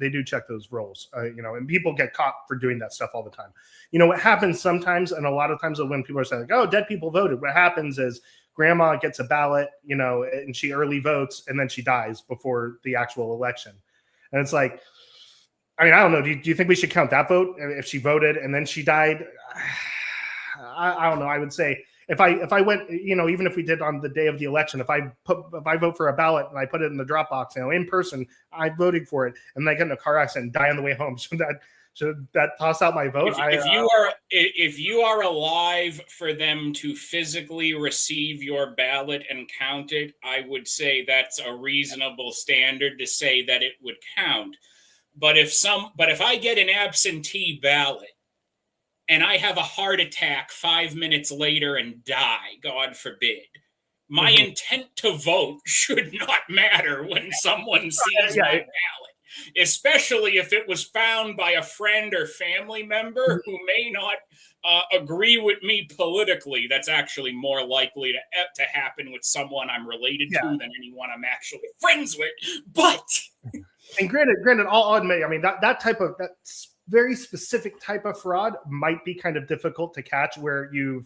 rolls, and people get caught for doing that stuff all the time. What happens sometimes, and a lot of times when people are saying like, "Oh, dead people voted," what happens is grandma gets a ballot, and she early votes, and then she dies before the actual election, and it's like, I mean, I don't know. Do you think we should count that vote if she voted and then she died? I don't know. I would say, if I went, even if we did on the day of the election, if I vote for a ballot and I put it in the drop box, in person, I'm voting for it, and I get in a car accident and die on the way home, should that toss out my vote? If you are alive for them to physically receive your ballot and count it, I would say that's a reasonable standard to say that it would count. But if I get an absentee ballot and I have a heart attack 5 minutes later and die, God forbid, my intent to vote should not matter when someone sees my ballot, especially if it was found by a friend or family member who may not agree with me politically. That's actually more likely to happen with someone I'm related to than anyone I'm actually friends with. But and granted, I'll admit, I mean, that very specific type of fraud might be kind of difficult to catch, where you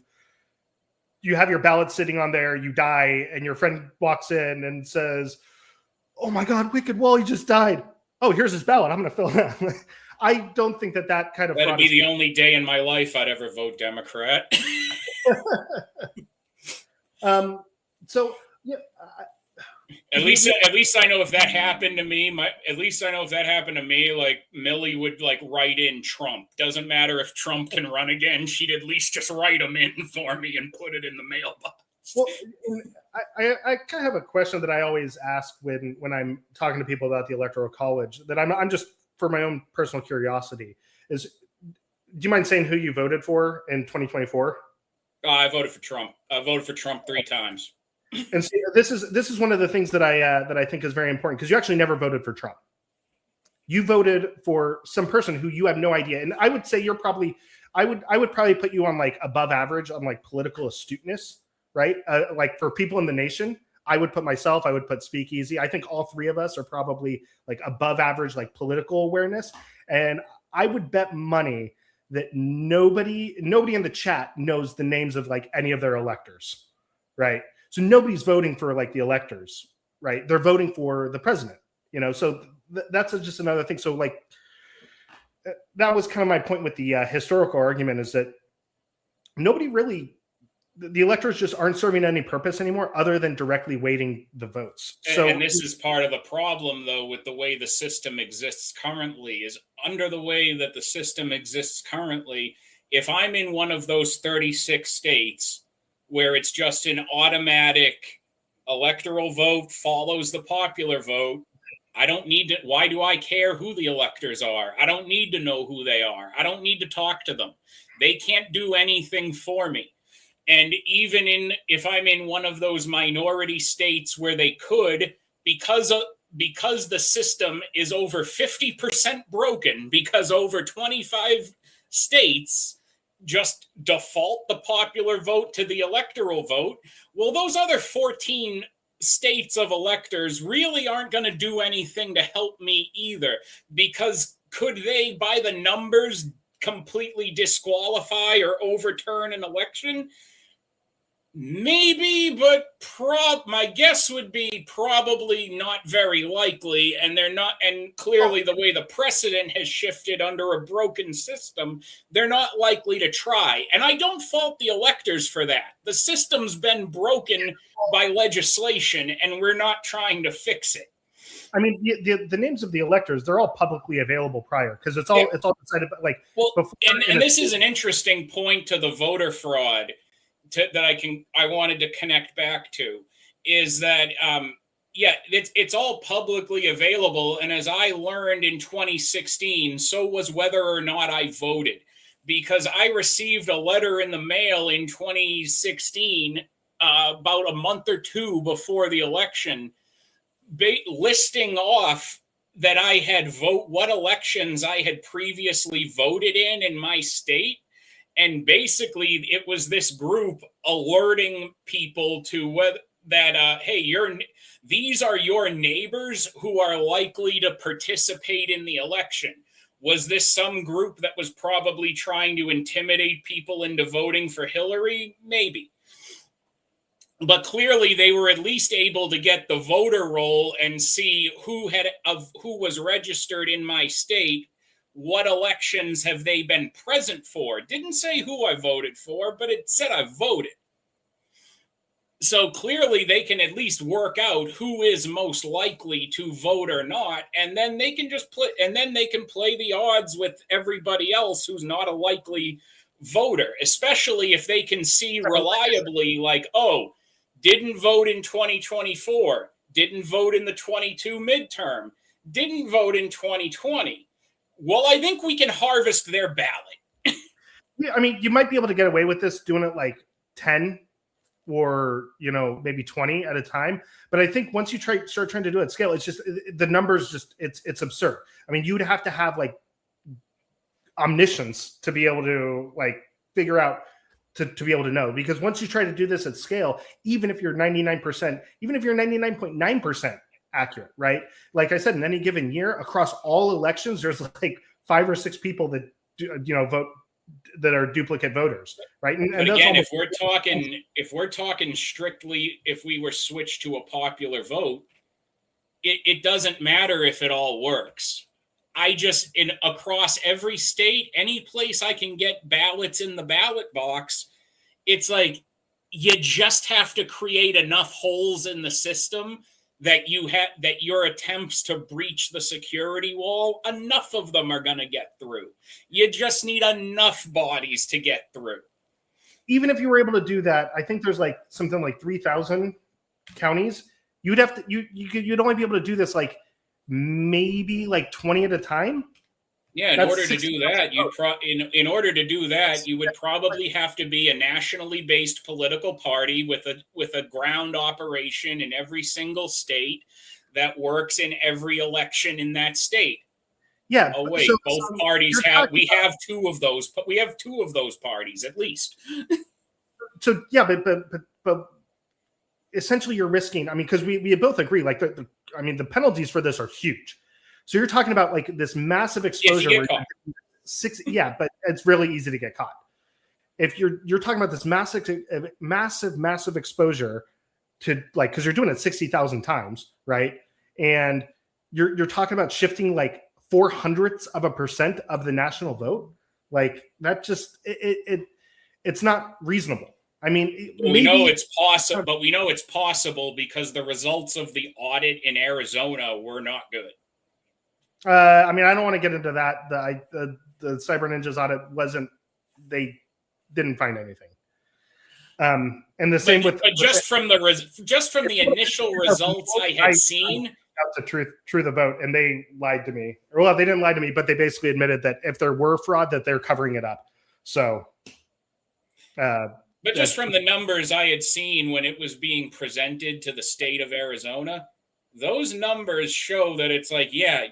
have your ballot sitting on there, you die, and your friend walks in and says, "Oh my God, WickedWally just died. Oh, here's his ballot. I'm going to fill it out." I don't think that kind of that'd be the only day in my life I'd ever vote Democrat. So yeah. At least I know if that happened to me. Like, Millie would like write in Trump. Doesn't matter if Trump can run again. She'd at least just write him in for me and put it in the mailbox. Well, I kind of have a question that I always ask when I'm talking to people about the Electoral College, that I'm just, for my own personal curiosity, is, do you mind saying who you voted for in 2024? I voted for Trump. I voted for Trump 3 times. And see, this is one of the things that I think is very important, because you actually never voted for Trump. You voted for some person who you have no idea. And I would say I would probably put you on like above average on like political astuteness, right? Like for people in the nation, I would put SpeakeaZy. I think all 3 of us are probably like above average, like political awareness. And I would bet money that nobody in the chat knows the names of like any of their electors, right? So nobody's voting for like the electors, right? They're voting for the president, So that's just another thing. So like, that was kind of my point with the historical argument, is that the electors just aren't serving any purpose anymore, other than directly weighting the votes. And this is part of the problem, though, with the way the system exists currently, is under the way that the system exists currently, if I'm in one of those 36 states where it's just an automatic electoral vote follows the popular vote, I don't need to. Why do I care who the electors are? I don't need to know who they are. I don't need to talk to them. They can't do anything for me. And even if I'm in one of those minority states where they could, because the system is over 50% broken, because over 25 states just default the popular vote to the electoral vote, well, those other 14 states of electors really aren't going to do anything to help me either, because could they, by the numbers, completely disqualify or overturn an election? Maybe, but my guess would be probably not very likely, and they're not. And clearly, the way the precedent has shifted under a broken system, they're not likely to try. And I don't fault the electors for that. The system's been broken by legislation, and we're not trying to fix it. I mean, the names of the electors, they're all publicly available prior, because it's all decided by, like, well, and this is an interesting point to the voter fraud I wanted to connect back to, is that it's all publicly available, and as I learned in 2016, so was whether or not I voted, because I received a letter in the mail in 2016 about a month or two before the election, listing off that I had what elections I had previously voted in my state. And basically, it was this group alerting people to hey, these are your neighbors who are likely to participate in the election. Was this some group that was probably trying to intimidate people into voting for Hillary? Maybe. But clearly, they were at least able to get the voter roll and see who was registered in my state. What elections have they been present for? Didn't say who I voted for, but it said I voted. So clearly they can at least work out who is most likely to vote or not, and then they can play the odds with everybody else who's not a likely voter, especially if they can see reliably, like, oh, didn't vote in 2024, didn't vote in the 22 midterm, didn't vote in 2020. Well, I think we can harvest their ballot. Yeah, I mean, you might be able to get away with this doing it like 10 or, maybe 20 at a time. But I think once you start trying to do it at scale, it's just the numbers it's absurd. I mean, you would have to have like omniscience to be able to like figure out to be able to know, because once you try to do this at scale, even if you're 99%, even if you're 99.9% accurate, right? Like I said, in any given year across all elections, there's like 5 or 6 people that vote that are duplicate voters, right? And again, if we're talking strictly, if we were switched to a popular vote, it doesn't matter if it all works. Across every state, any place I can get ballots in the ballot box, it's like you just have to create enough holes in the system that your attempts to breach the security wall, enough of them are going to get through. You just need enough bodies to get through. Even if you were able to do that, I think there's like something like 3,000 counties. You'd only be able to do this like maybe like 20 at a time. Yeah, in order to do that, you would probably have to be a nationally based political party with a ground operation in every single state that works in every election in that state. Yeah. Oh wait, both parties have. We have 2 of those. But we have 2 of those parties at least. So yeah, but essentially you're risking. I mean, because we both agree, like the penalties for this are huge. So you're talking about like this massive exposure. But it's really easy to get caught. If you're talking about this massive exposure to, like, because you're doing it 60,000 times, right? And you're talking about shifting like 0.04% of the national vote. Like that just it's not reasonable. I mean, we know it's possible, but we know it's possible because the results of the audit in Arizona were not good. I mean, I don't want to get into that. The Cyber Ninjas audit they didn't find anything. And the same but just from the initial results I had seen. That's the truth of vote, and they lied to me. Well, they didn't lie to me, but they basically admitted that if there were fraud, that they're covering it up. So, but just from the numbers I had seen when it was being presented to the state of Arizona, those numbers show that it's like, yeah,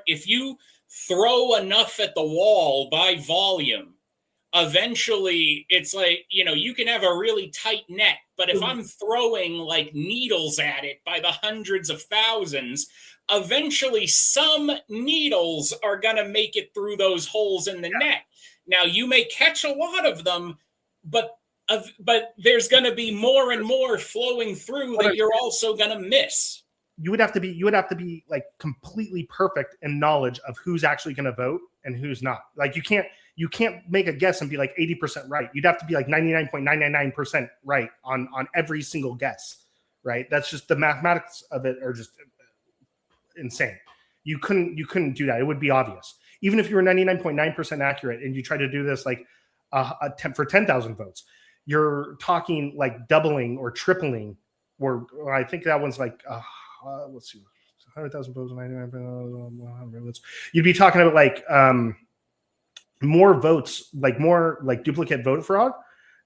if you throw enough at the wall by volume, eventually it's like, you can have a really tight net, but if I'm throwing like needles at it by the hundreds of thousands, eventually some needles are going to make it through those holes in the net. Now you may catch a lot of them, but there's going to be more and more flowing through that you're also going to miss. You would have to be like completely perfect in knowledge of who's actually going to vote and who's not. Like you can't make a guess and be like 80% right. You'd have to be like 99.999% right on every single guess, right? That's just the mathematics of it are just insane. You couldn't do that. It would be obvious. Even if you were 99.9% accurate and you try to do this like for 10,000 votes, you're talking like doubling or tripling, or I think that one's like let's see, 100,000 votes, 99 votes. You'd be talking about like more votes, like more like duplicate vote fraud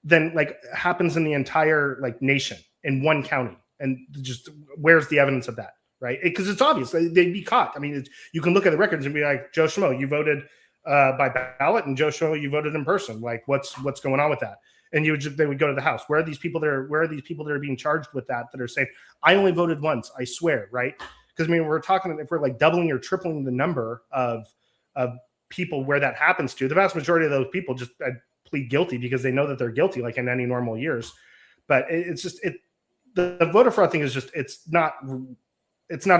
than like happens in the entire like nation in one county. And just where's the evidence of that, right? Because it's obvious they'd be caught. I mean, you can look at the records and be like, Joe Schmo, you voted by ballot, and Joe Schmo, you voted in person. Like, what's going on with that? And they would go to the house. Where are these people that are being charged with that are saying, I only voted once, I swear, right? Because I mean, we're talking, if we're like doubling or tripling the number of people where that happens to, the vast majority of those people just plead guilty because they know that they're guilty, like in any normal years. But the voter fraud thing is just, it's not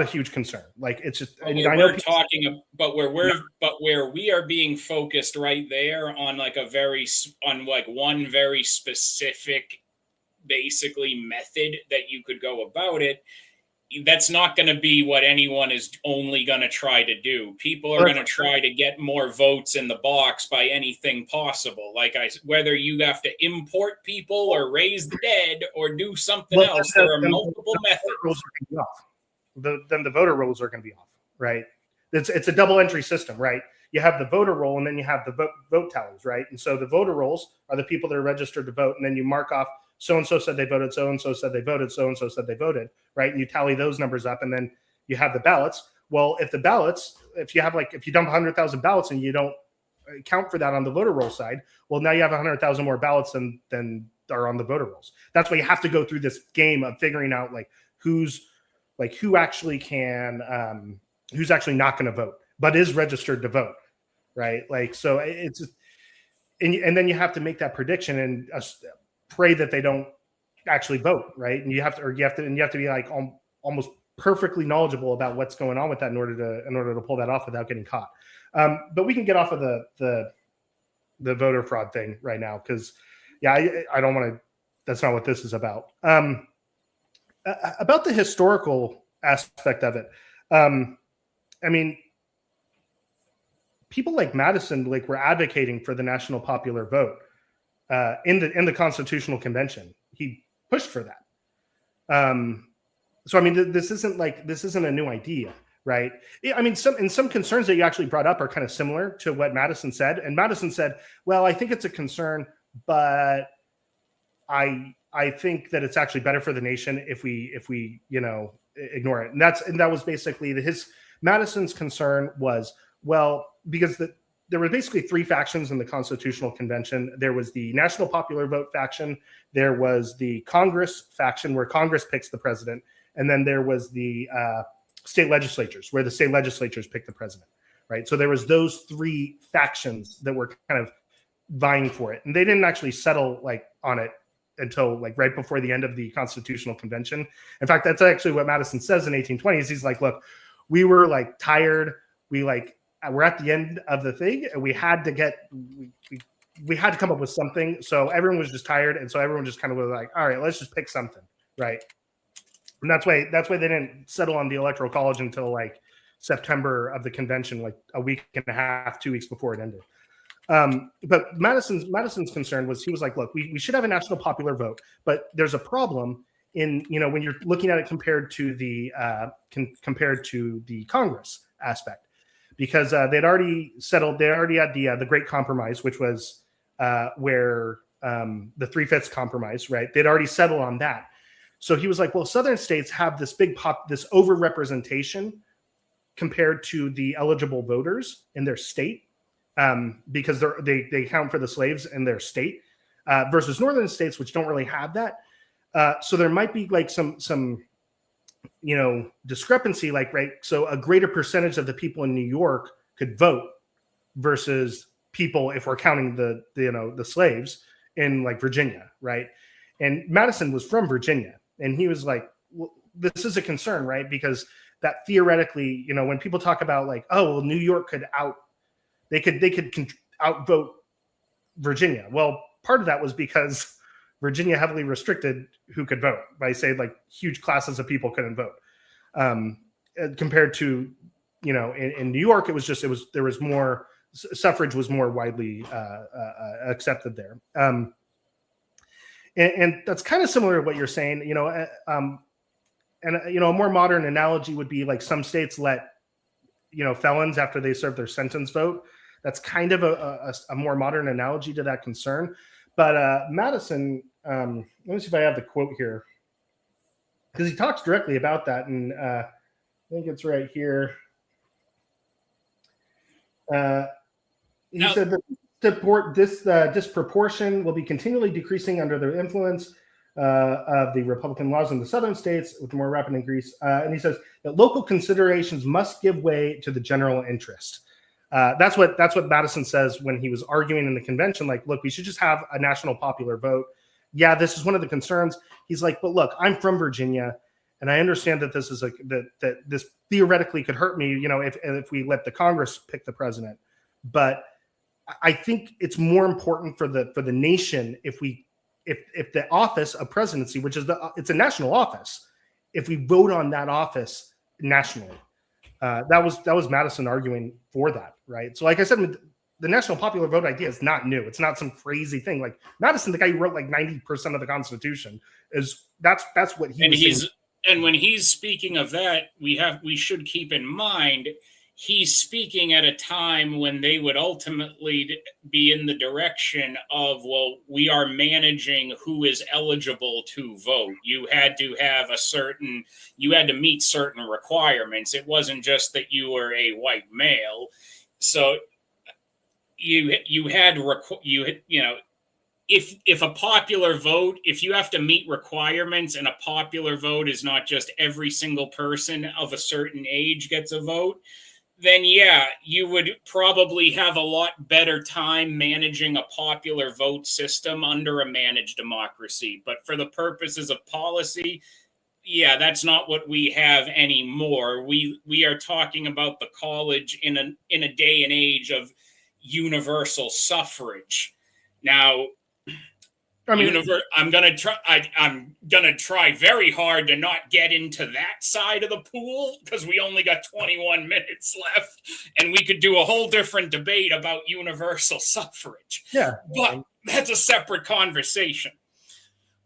a huge concern. Like it's just, where we are being focused right there on like one very specific, basically method that you could go about it. That's not going to be what anyone is only going to try to do. People are going to try to get more votes in the box by anything possible. Whether you have to import people or raise the dead or do something else, there are multiple methods. Then the voter rolls are going to be off, right? It's a double entry system, right? You have the voter roll and then you have the vote tallies, right? And so the voter rolls are the people that are registered to vote, and then you mark off so-and-so said they voted, so-and-so said they voted, so-and-so said they voted, right? And you tally those numbers up, and then you have the ballots. Well, if you dump 100,000 ballots and you don't account for that on the voter roll side, well, now you have 100,000 more ballots than are on the voter rolls. That's why you have to go through this game of figuring out who actually can, who's actually not going to vote, but is registered to vote, right? Like, so it's, and then you have to make that prediction and pray that they don't actually vote, right? And you have to be like almost perfectly knowledgeable about what's going on with that in order to pull that off without getting caught. But we can get off of the voter fraud thing right now, because I don't want to. That's not what this is about. About the historical aspect of it, I mean, people like Madison were advocating for the national popular vote in the Constitutional Convention. He pushed for that. So I mean, this isn't a new idea, right? I mean, some concerns that you actually brought up are kind of similar to what Madison said. And Madison said, "Well, I think it's a concern, but I think that it's actually better for the nation if we ignore it." And that was basically Madison's concern was, well, because there were basically three factions in the Constitutional Convention. There was the National Popular Vote faction, there was the Congress faction where Congress picks the president, and then there was the state legislatures where the state legislatures pick the president, right? So there was those three factions that were kind of vying for it, and they didn't actually settle on it until right before the end of the Constitutional Convention. In fact, that's actually what Madison says in 1820s. He's like, look, we were tired. We're at the end of the thing, and we had to come up with something. So everyone was just tired, and so everyone just kind of was like, all right, let's just pick something, right? And that's why they didn't settle on the Electoral College until September of the convention, a week and a half, 2 weeks before it ended. But Madison's concern was, he was like, look, we should have a national popular vote, but there's a problem in, when you're looking at it compared to the Congress aspect, because they'd already settled, they already had the Great Compromise, which was where the 3/5 compromise, right? They'd already settled on that. So he was like, well, Southern states have this this overrepresentation compared to the eligible voters in their state. because they account for the slaves in their state, versus northern states, which don't really have that. So there might be like some discrepancy, like, right. So a greater percentage of the people in New York could vote versus people, if we're counting the slaves in like Virginia, right? And Madison was from Virginia, and he was like, well, this is a concern, right? Because that theoretically, when people talk about like, oh, well, New York could outvote Virginia. Well, part of that was because Virginia heavily restricted who could vote by saying like huge classes of people couldn't vote. Compared to, in New York, there was more suffrage was more widely accepted there. And that's kind of similar to what you're saying, and a more modern analogy would be like some states let felons after they serve their sentence vote. That's kind of a more modern analogy to that concern. But Madison, let me see if I have the quote here, because he talks directly about that, and I think it's right here. He said that this disproportion will be continually decreasing under the influence of the Republican laws in the southern states with more rapid increase. And he says that local considerations must give way to the general interest. That's what Madison says when he was arguing in the convention. Like, look, we should just have a national popular vote. Yeah, this is one of the concerns. He's like, but look, I'm from Virginia, and I understand that this is that this theoretically could hurt me, if we let the Congress pick the president. But I think it's more important for the nation if the office of presidency, which is it's a national office, if we vote on that office nationally. That was Madison arguing for that, right? So, like I said, the national popular vote idea is not new. It's not some crazy thing. Like Madison, the guy who wrote like 90% of the Constitution, that's what he was saying. And when he's speaking of that, we should keep in mind he's speaking at a time when they would ultimately be in the direction of, well, we are managing who is eligible to vote. You had to meet certain requirements. It wasn't just that you were a white male. So if a popular vote, if you have to meet requirements, and a popular vote is not just every single person of a certain age gets a vote, then yeah, you would probably have a lot better time managing a popular vote system under a managed democracy. But for the purposes of policy, yeah, that's not what we have anymore. We are talking about the college in a day and age of universal suffrage. Now, I'm gonna try very hard to not get into that side of the pool, because we only got 21 minutes left, and we could do a whole different debate about universal suffrage. Yeah, but that's a separate conversation.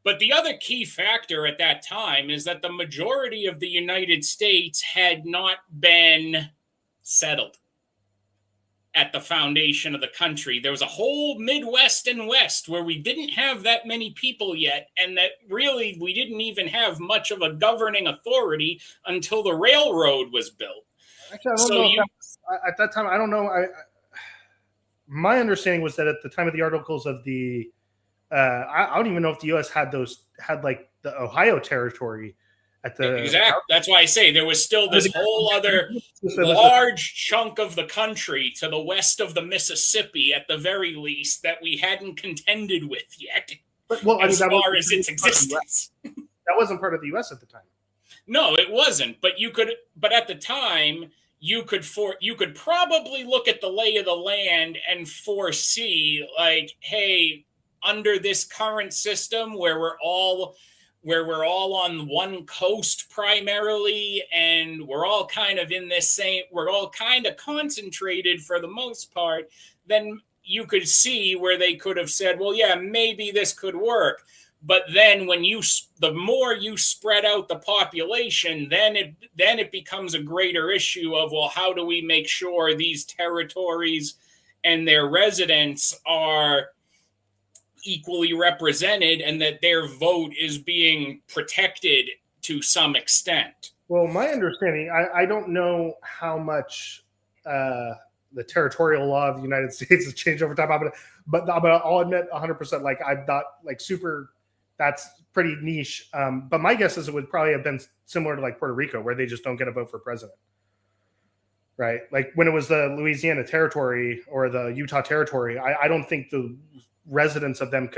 But the other key factor at that time is that the majority of the United States had not been settled at the foundation of the country. There was a whole Midwest and West where we didn't have that many people yet, and that really we didn't even have much of a governing authority until the railroad was built. Actually, I don't know at that time. I don't know. My understanding was that at the time of the Articles of the, I don't even know if the U.S. had like the Ohio Territory. Exactly. That's why I say there was still this whole other large chunk of the country to the west of the Mississippi, at the very least, that we hadn't contended with yet, as far as its existence. That wasn't part of the U.S. at the time. No, it wasn't. But at the time, you could probably look at the lay of the land and foresee, like, hey, under this current system where we're all on one coast primarily, and we're all kind of we're all kind of concentrated for the most part, then you could see where they could have said, well, yeah, maybe this could work. But then the more you spread out the population, then it becomes a greater issue of, well, how do we make sure these territories and their residents are equally represented, and that their vote is being protected to some extent. Well, my understanding, I don't know how much the territorial law of the United States has changed over time. But I'll admit 100%, like I'm not like super, that's pretty niche. But my guess is it would probably have been similar to like Puerto Rico, where they just don't get a vote for president. Right. Like when it was the Louisiana territory or the Utah territory, I don't think the residents of them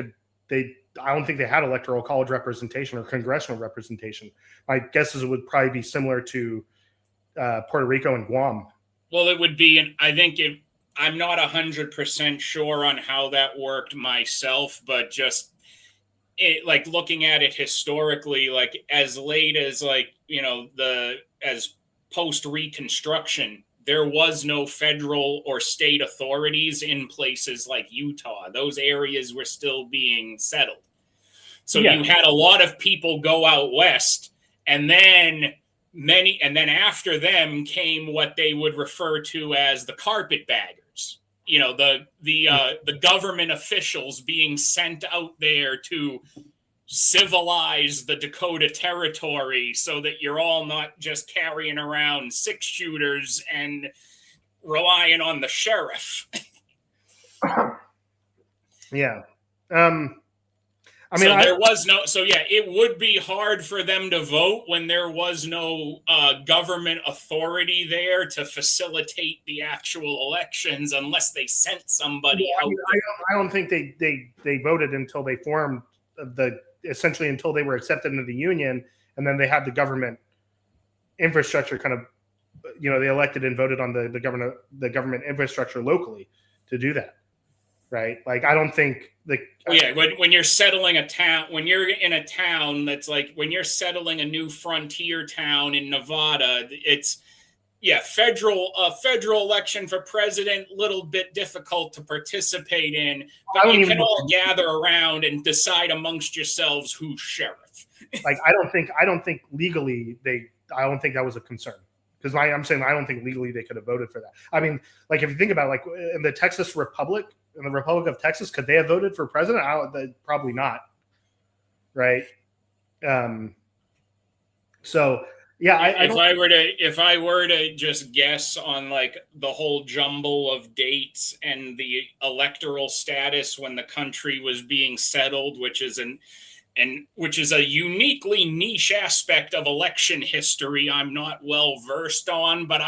I don't think they had electoral college representation or congressional representation. My guess is it would probably be similar to Puerto Rico and Guam. Well, it would be, I'm not 100% sure on how that worked myself, but just like looking at it historically, like as late as as post-Reconstruction, there was no federal or state authorities in places like Utah. Those areas were still being settled. So you had a lot of people go out west, and then after them came what they would refer to as the carpetbaggers. The government officials being sent out there to civilize the Dakota Territory so that you're all not just carrying around 6-shooters and relying on the sheriff. Yeah. It would be hard for them to vote when there was no government authority there to facilitate the actual elections unless they sent somebody out. I don't think they voted until they formed essentially until they were accepted into the union, and then they had the government infrastructure kind of, they elected and voted on the government infrastructure locally to do that. Right. Like, I don't think when you're settling a town, when you're in a town that's like, when you're settling a new frontier town in Nevada, it's federal election for president, little bit difficult to participate in, but you can all gather around and decide amongst yourselves who's sheriff. Like, I don't think legally I don't think that was a concern. Because I'm saying I don't think legally they could have voted for that. I mean, like, if you think about it, like in the Texas Republic, in the Republic of Texas, could they have voted for president? Probably not. Right. If I were to just guess on like the whole jumble of dates and the electoral status when the country was being settled, which is a uniquely niche aspect of election history I'm not well versed on, but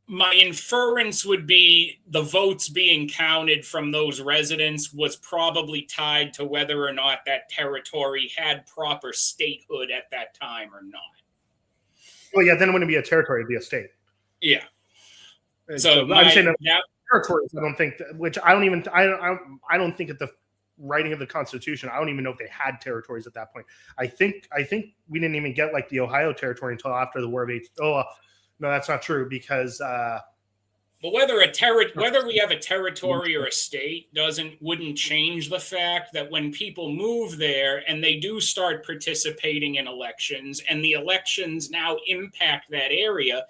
my inference would be the votes being counted from those residents was probably tied to whether or not that territory had proper statehood at that time or not. Well, yeah, then it wouldn't be a territory, it'd be a state. Yeah. So I'm saying territories, I don't think, I don't think at the writing of the Constitution, I don't even know if they had territories at that point. I think we didn't even get like the Ohio territory until after the War of 18. No, that's not true because. But whether we have a territory or a state wouldn't change the fact that when people move there and they do start participating in elections, and the elections now impact that area,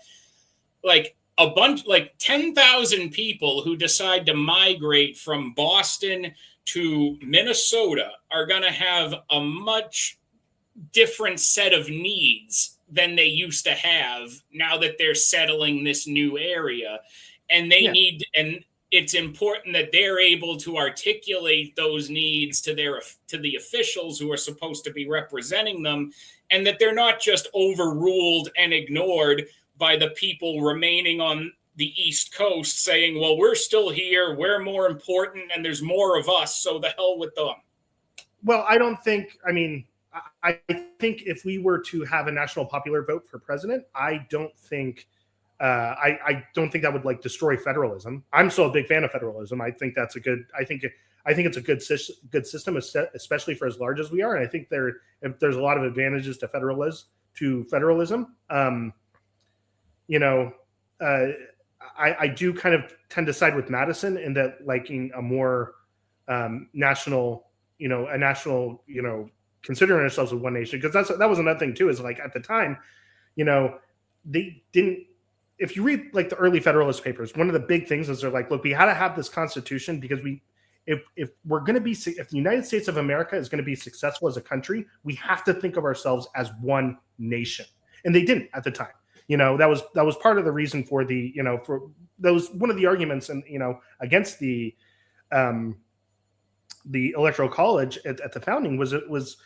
like 10,000 people who decide to migrate from Boston to Minnesota are going to have a much different set of needs than they used to have now that they're settling this new area. And and it's important that they're able to articulate those needs to the officials who are supposed to be representing them, and that they're not just overruled and ignored by the people remaining on the East Coast saying, well, we're still here, we're more important, and there's more of us, so the hell with them. Well, I think if we were to have a national popular vote for president, I don't think that would like destroy federalism. I'm still a big fan of federalism. I think that's I think it's a good system, especially for as large as we are. And I think there's a lot of advantages to federalism. I do kind of tend to side with Madison in that liking a more national, considering ourselves as one nation, because that was another thing too, is like at the time, they didn't. If you read like the early Federalist Papers, one of the big things is they're like, look, we had to have this Constitution because if the United States of America is going to be successful as a country, we have to think of ourselves as one nation. And they didn't at the time. That was part of the reason for that was one of the arguments and against the Electoral College at the founding was it was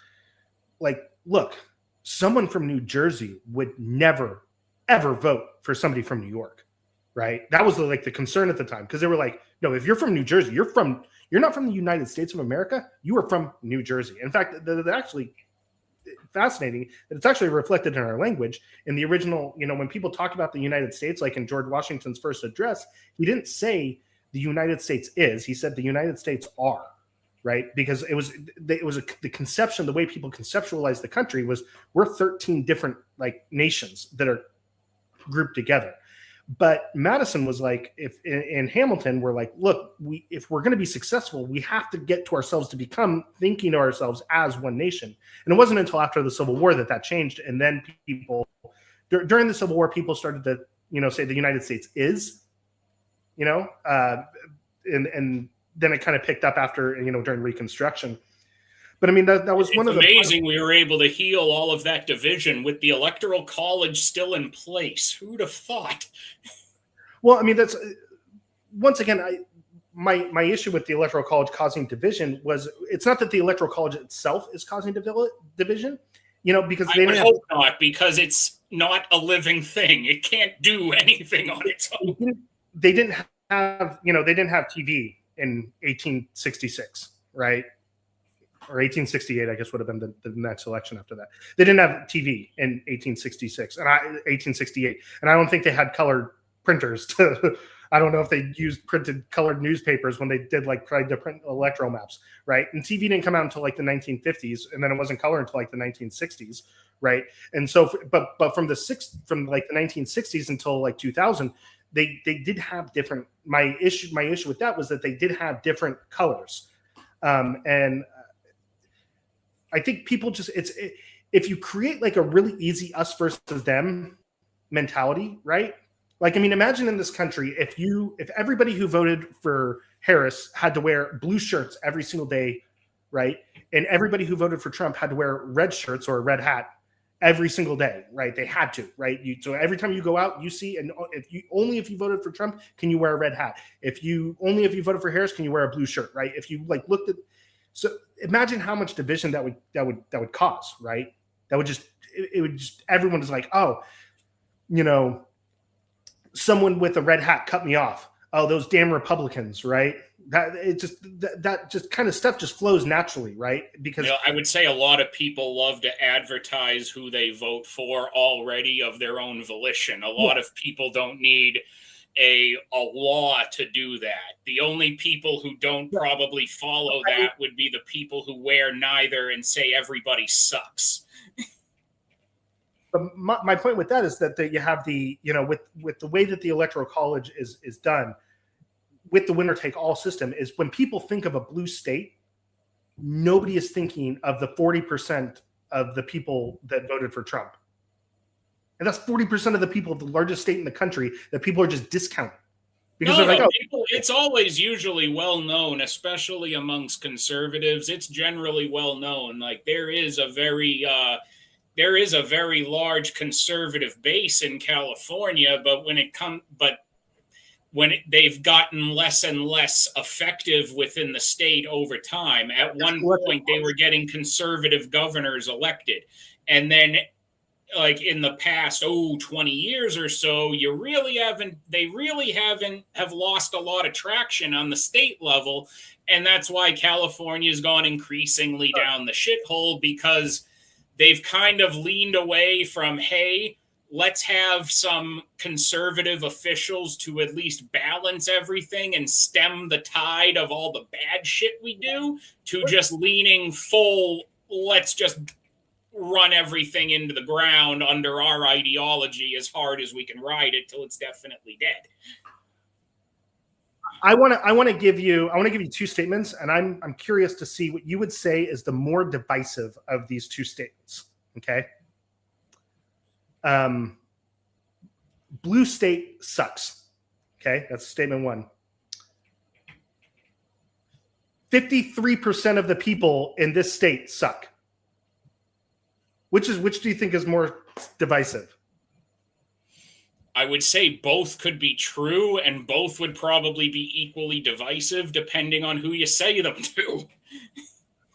like, look, someone from New Jersey would never ever vote for somebody from New York, right? That was the concern at the time, because they were like, no, if you're from New Jersey, you're not from the United States of America, you are from New Jersey. In fact, they're actually fascinating that it's actually reflected in our language. In the original, when people talk about the United States, like in George Washington's first address, he didn't say the United States is, he said the United States are, right? Because it was the conception, the way people conceptualized the country was, we're 13 different nations that are grouped together. But Madison was like, if in Hamilton, we're like, look, if we're going to be successful, we have to get to ourselves to become thinking of ourselves as one nation. And it wasn't until after the Civil War that changed. And then people, during the Civil War, people started to, say the United States is, and then it kind of picked up after, during Reconstruction. But I mean, that was one of the. It's amazing we were able to heal all of that division with the Electoral College still in place. Who'd have thought? Well, I mean, that's once again, my issue with the Electoral College causing division was, it's not that the Electoral College itself is causing division, because I would hope not, because it's not a living thing. It can't do anything on its own. They didn't have TV in 1866, right? Or 1868, I guess would have been the next election after that. They didn't have TV in 1866 and 1868, and I don't think they had colored printers. I don't know if they used printed colored newspapers when they did tried to print electoral maps, right? And TV didn't come out until the 1950s, and then it wasn't color until the 1960s, right? And so, but from the 1960s until 2000, they did have different. My issue with that was that they did have different colors, and I think people just if you create a really easy us versus them mentality, right? Imagine in this country if everybody who voted for Harris had to wear blue shirts every single day, right? And everybody who voted for Trump had to wear red shirts or a red hat every single day, right? They had to, right? So every time you go out, you see, and if you voted for Trump, can you wear a red hat? If you voted for Harris, can you wear a blue shirt, right? If you looked at. So imagine how much division that would cause, right? That would just everyone is like, oh, someone with a red hat cut me off. Oh, those damn Republicans, right? That just kind of stuff just flows naturally, right? Because I would say a lot of people love to advertise who they vote for already of their own volition. A lot of people don't need a law to do that. The only people who don't probably follow that would be the people who wear neither and say everybody sucks. But my point with that is that you have with the way that the Electoral College is done, with the winner take all system, is when people think of a blue state, nobody is thinking of the 40% of the people that voted for Trump. And that's 40% of the people of the largest state in the country that people are just discounting. Because it's always usually well known, especially amongst conservatives. It's generally well known. There is a very large conservative base in California, but they've gotten less and less effective within the state over time. At one point, they were getting conservative governors elected, and then in the past 20 years or so, they really have lost a lot of traction on the state level. And that's why California's gone increasingly down the shithole, because they've kind of leaned away from, hey, let's have some conservative officials to at least balance everything and stem the tide of all the bad shit we do, to just leaning full, let's just run everything into the ground under our ideology as hard as we can ride it till it's definitely dead. I want to give you two statements, and I'm curious to see what you would say is the more divisive of these two statements. Okay. Blue state sucks. Okay, that's statement one. 53% of the people in this state suck. Which do you think is more divisive? I would say both could be true, and both would probably be equally divisive depending on who you say them to.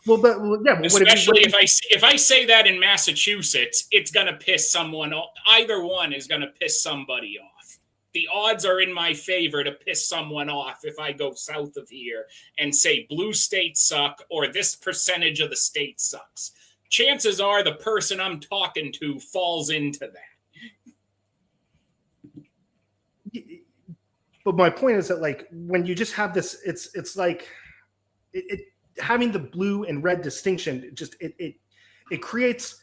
Well, but yeah, but especially if I say that in Massachusetts, it's gonna piss someone off. Either one is gonna piss somebody off. The odds are in my favor to piss someone off if I go south of here and say blue states suck or this percentage of the state sucks. Chances are the person I'm talking to falls into that. But my point is that, like, when you just have this, it's like having the blue and red distinction. It creates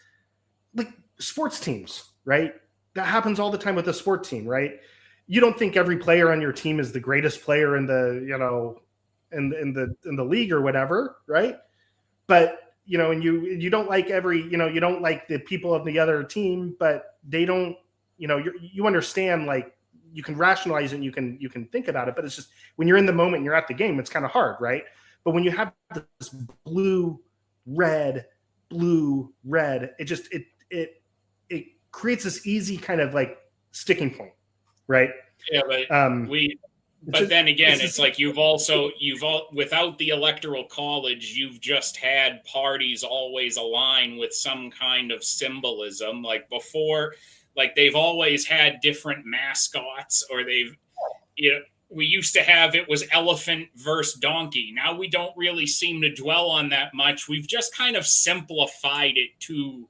like sports teams, right? That happens all the time with a sport team, right? You don't think every player on your team is the greatest player in the in the league or whatever, right? But and you don't like you don't like the people of the other team, but they don't. You understand, like, you can rationalize it and you can think about it, but it's just when you're in the moment and you're at the game, it's kind of hard, right? But when you have this blue, red, it creates this easy kind of like sticking point, right? Yeah, but then again, it's like without the Electoral College, you've just had parties always align with some kind of symbolism. Like before, like they've always had different mascots, or we used to have, it was elephant versus donkey. Now we don't really seem to dwell on that much. We've just kind of simplified it to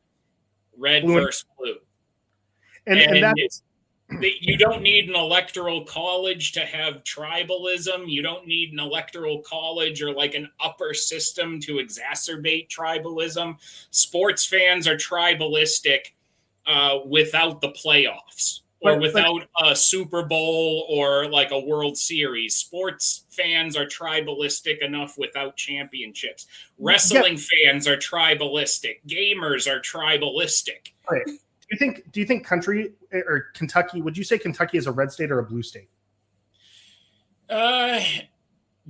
red versus blue. And you don't need an electoral college to have tribalism. You don't need an electoral college or like an upper system to exacerbate tribalism. Sports fans are tribalistic without the playoffs or without a Super Bowl or like a World Series. Sports fans are tribalistic enough without championships. Wrestling fans are tribalistic. Gamers are tribalistic. Right. Do you think Kentucky, would you say Kentucky is a red state or a blue state?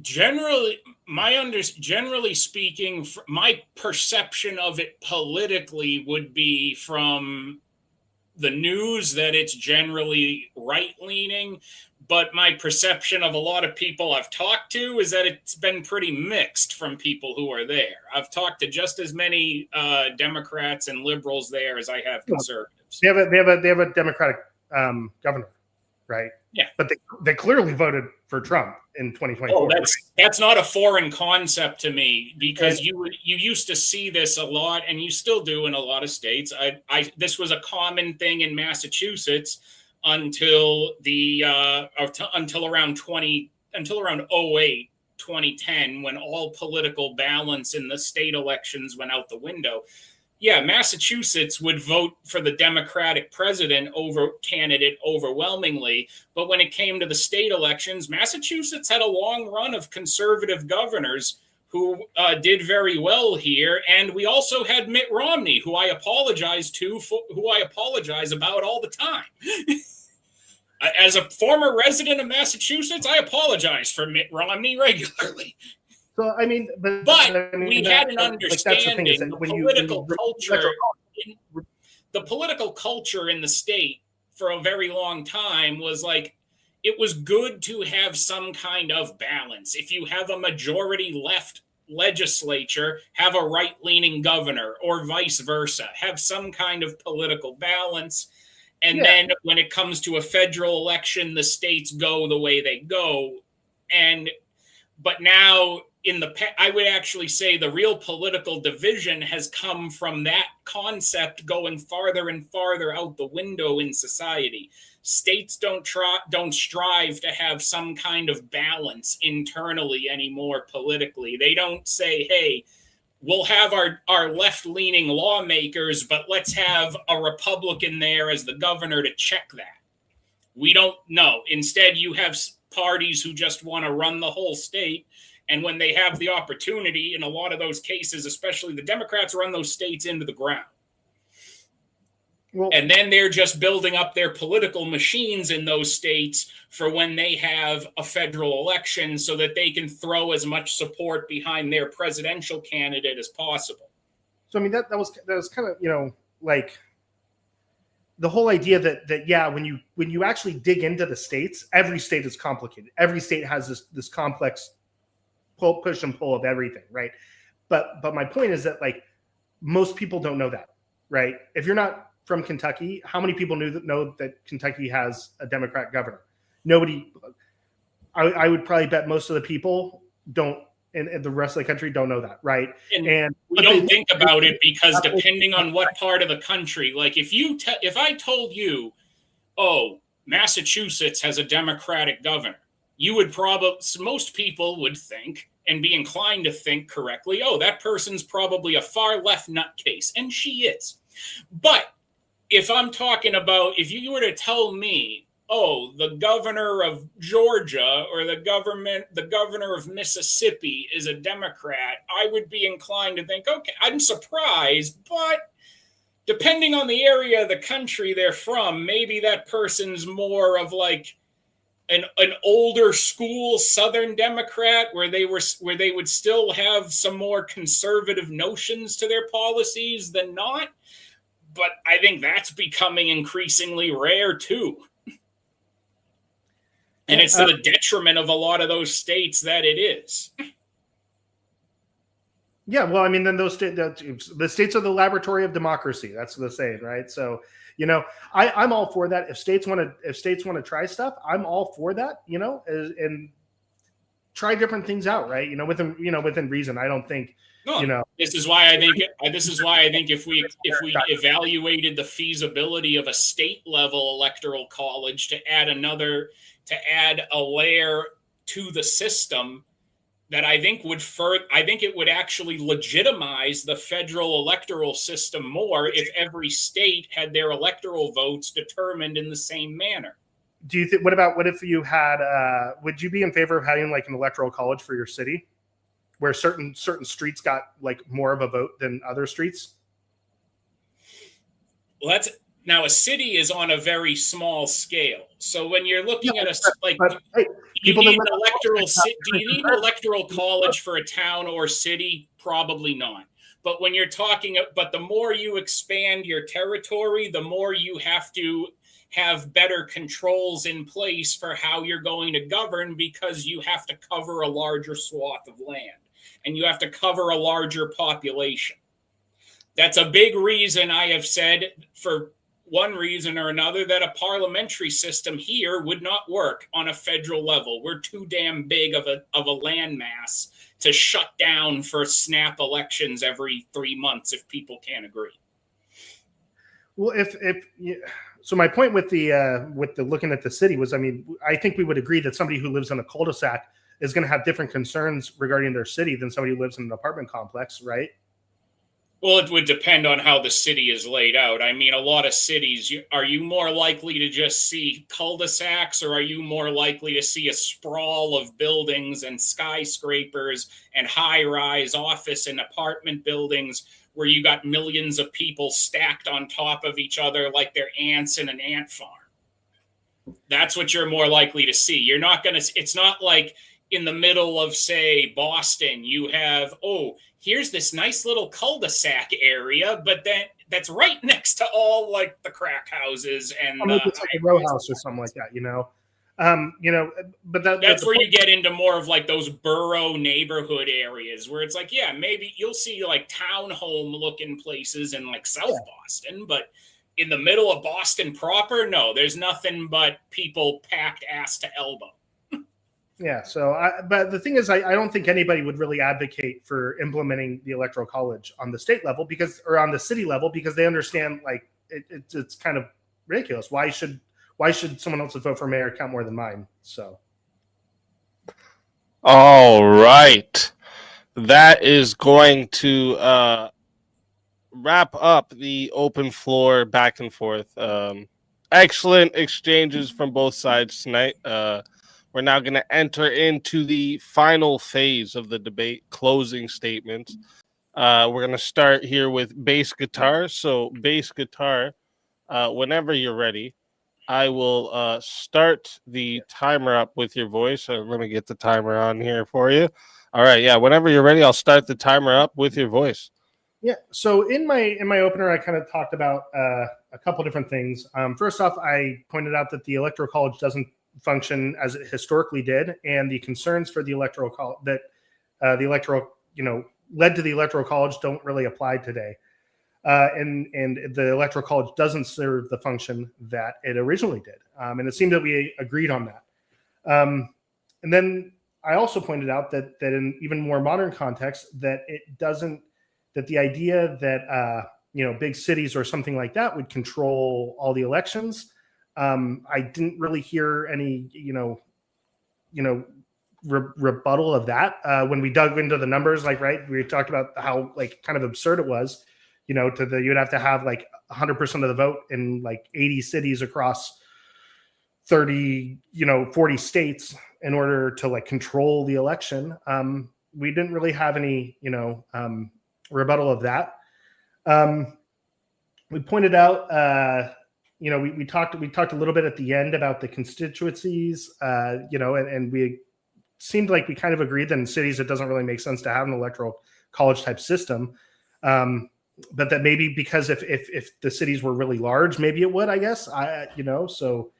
Generally speaking, my perception of it politically would be from the news that it's generally right-leaning, but my perception of a lot of people I've talked to is that it's been pretty mixed from people who are there. I've talked to just as many Democrats and liberals there as I have conservatives. They have a Democratic governor, right? Yeah, but they clearly voted for Trump in 2024. Oh, that's not a foreign concept to me, because you used to see this a lot, and you still do in a lot of states. This was a common thing in Massachusetts until around 2008, 2010, when all political balance in the state elections went out the window. Yeah, Massachusetts would vote for the Democratic candidate overwhelmingly. But when it came to the state elections, Massachusetts had a long run of conservative governors who did very well here. And we also had Mitt Romney, who I apologize about all the time. As a former resident of Massachusetts, I apologize for Mitt Romney regularly. So I mean, but we had an understanding. The political culture in the state for a very long time was like, it was good to have some kind of balance. If you have a majority left legislature, have a right-leaning governor, or vice versa. Have some kind of political balance. And then when it comes to a federal election, the states go the way they go. But now, I would actually say the real political division has come from that concept going farther and farther out the window in society. States don't strive to have some kind of balance internally anymore politically. They don't say, hey, we'll have our left-leaning lawmakers, but let's have a Republican there as the governor to check that. We don't know. Instead, you have parties who just want to run the whole state. And when they have the opportunity, in a lot of those cases, especially the Democrats, run those states into the ground. And then they're just building up their political machines in those states for when they have a federal election so that they can throw as much support behind their presidential candidate as possible. So, I mean, that was kind of, like the whole idea that yeah, when you actually dig into the states, every state is complicated. Every state has this complex push and pull of everything, right? But my point is that like most people don't know that, right? If you're not from Kentucky, how many people know that Kentucky has a Democrat governor? Nobody. I would probably bet most of the people don't, and the rest of the country don't know that, right? And you don't think about it because depending on what part of the country, like if I told you, oh, Massachusetts has a Democratic governor, you would probably, most people would think and be inclined to think correctly, oh, that person's probably a far left nutcase, and she is. But if I'm talking about, if you were to tell me, oh, the governor of Georgia or the governor of Mississippi is a Democrat, I would be inclined to think, okay, I'm surprised, but depending on the area of the country they're from, maybe that person's more of like an older school Southern Democrat where they would still have some more conservative notions to their policies than not. But I think that's becoming increasingly rare too. And it's to the detriment of a lot of those states that it is. Yeah, well, I mean, then the states are the laboratory of democracy. That's the saying, right? So, you know, I'm all for that. If states want to try stuff, I'm all for that. You know, and try different things out, right? You know, within reason. I don't think. No, you know, this is why I think if we evaluated the feasibility of a state level electoral college to add a layer to the system, that I think it would actually legitimize the federal electoral system more if every state had their electoral votes determined in the same manner. Do you think? What if you had? Would you be in favor of having like an electoral college for your city, where certain streets got like more of a vote than other streets? Well, now a city is on a very small scale. So when you're looking at do you need an electoral college for a town or city? Probably not. But when you're but the more you expand your territory, the more you have to have better controls in place for how you're going to govern, because you have to cover a larger swath of land and you have to cover a larger population. That's a big reason I have said, for one reason or another, that a parliamentary system here would not work on a federal level. We're too damn big of a landmass to shut down for snap elections every 3 months if people can't agree. Well, so my point with the looking at the city was, I mean, I think we would agree that somebody who lives in a cul-de-sac is going to have different concerns regarding their city than somebody who lives in an apartment complex, right? Well, it would depend on how the city is laid out. I mean, a lot of cities, are you more likely to just see cul-de-sacs, or are you more likely to see a sprawl of buildings and skyscrapers and high-rise office and apartment buildings where you got millions of people stacked on top of each other like they're ants in an ant farm? That's what you're more likely to see. You're not going to, it's not like in the middle of, say, Boston, you have, here's this nice little cul-de-sac area, but then that's right next to all like the crack houses and it's like a row house or something like that, you know. But that's where you get into more of like those borough neighborhood areas where it's like, yeah, maybe you'll see like townhome looking places in like South Boston, but in the middle of Boston proper, no, there's nothing but people packed ass to elbow. Yeah. So, but the thing is, I don't think anybody would really advocate for implementing the Electoral College on the state level or on the city level, because they understand like it's kind of ridiculous. Why should someone else's vote for mayor count more than mine? So. All right. That is going to wrap up the open floor back and forth. Excellent exchanges from both sides tonight. We're now going to enter into the final phase of the debate, closing statements. We're going to start here with BaseGitar. So, BaseGitar, whenever you're ready, I will start the timer up with your voice. Let me get the timer on here for you. All right, yeah, whenever you're ready, I'll start the timer up with your voice. Yeah. So in my opener, I kind of talked about a couple different things. First off, I pointed out that the Electoral College doesn't function as it historically did, and the concerns for the Electoral College that the Electoral, led to the Electoral College don't really apply today. And the Electoral College doesn't serve the function that it originally did. And it seemed that we agreed on that. And then I also pointed out that in even more modern context, that the idea that, big cities or something like that would control all the elections. I didn't really hear any, rebuttal of that when we dug into the numbers. We talked about how kind of absurd it was. You'd have to have 100% of the vote in 80 cities across 30, 40 states in order to control the election. We didn't really have any, rebuttal of that. We pointed out, we talked a little bit at the end about the constituencies, and we seemed like we kind of agreed that in cities it doesn't really make sense to have an electoral college type system. But that maybe because if the cities were really large, maybe it would, I guess. So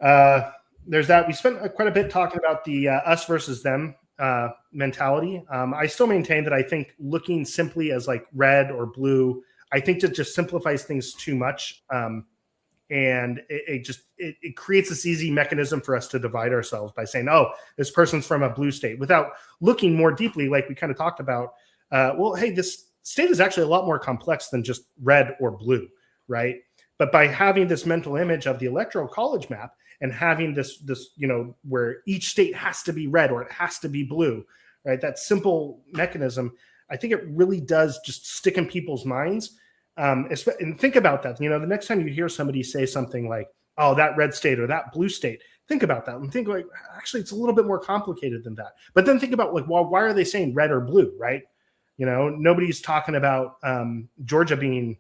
there's that. We spent quite a bit talking about the us versus them mentality. I still maintain that I think looking simply as red or blue, I think that just simplifies things too much. And it creates this easy mechanism for us to divide ourselves by saying, oh, this person's from a blue state, without looking more deeply, like we kind of talked about. Hey, this state is actually a lot more complex than just red or blue, right? But by having this mental image of the Electoral College map and having this where each state has to be red or it has to be blue, right? That simple mechanism, I think it really does just stick in people's minds. And think about that. The next time you hear somebody say something like, oh, that red state or that blue state, think about that and think actually, it's a little bit more complicated than that. But then think about well, why are they saying red or blue, right? Nobody's talking about Georgia being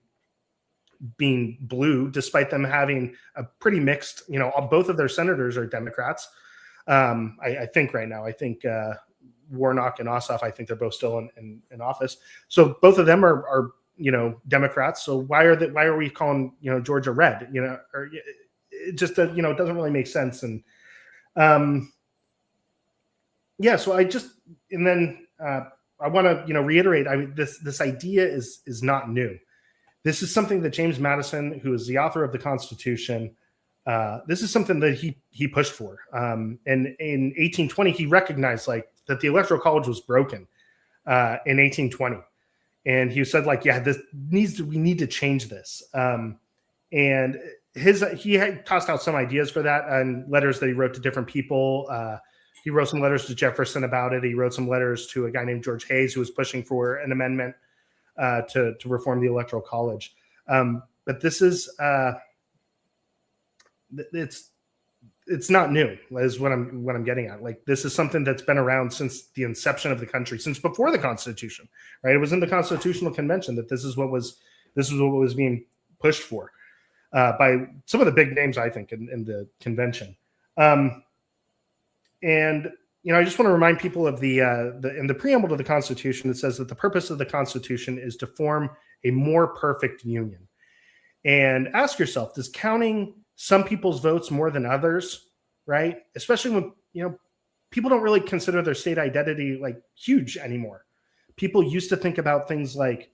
blue, despite them having a pretty mixed, both of their senators are Democrats. I think right now, Warnock and Ossoff, I think they're both still in office. So both of them are Democrats. So why are we calling, Georgia red, or it just, it doesn't really make sense. And so I want to, reiterate, this idea is not new. This is something that James Madison, who is the author of the Constitution, this is something that he pushed for. And in 1820, he recognized that the Electoral College was broken in 1820. And he said we need to change this. And he had tossed out some ideas for that and letters that he wrote to different people. He wrote some letters to Jefferson about it. He wrote some letters to a guy named George Hayes, who was pushing for an amendment to reform the Electoral College. But this is it's not new, is what I'm getting at. This is something that's been around since the inception of the country, since before the Constitution, right? It was in the Constitutional Convention that this is what was being pushed for by some of the big names, I think, in the convention. And I just want to remind people of in the preamble to the Constitution, it says that the purpose of the Constitution is to form a more perfect union. And ask yourself, does counting some people's votes more than others, right? Especially when people don't really consider their state identity huge anymore. People used to think about things like,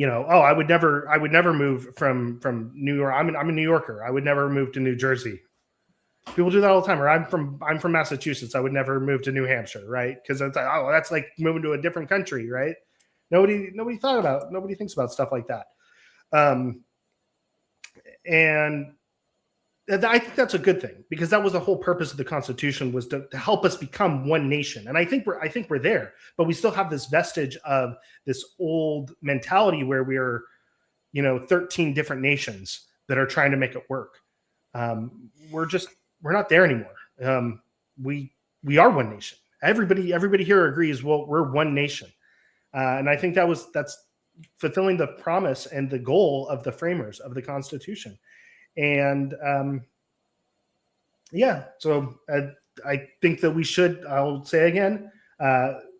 I would never move from New York. I'm a New Yorker. I would never move to New Jersey. People do that all the time. Or I'm from Massachusetts. I would never move to New Hampshire, right? Because it's that's like moving to a different country, right? Nobody thinks about stuff like that. And I think that's a good thing, because that was the whole purpose of the Constitution, was to help us become one nation. And I think we're there, but we still have this vestige of this old mentality where we're 13 different nations that are trying to make it work. We're not there anymore. We are one nation. Everybody here agrees, well, we're one nation. And I think that's fulfilling the promise and the goal of the framers of the Constitution. And so I think that we should, I'll say again,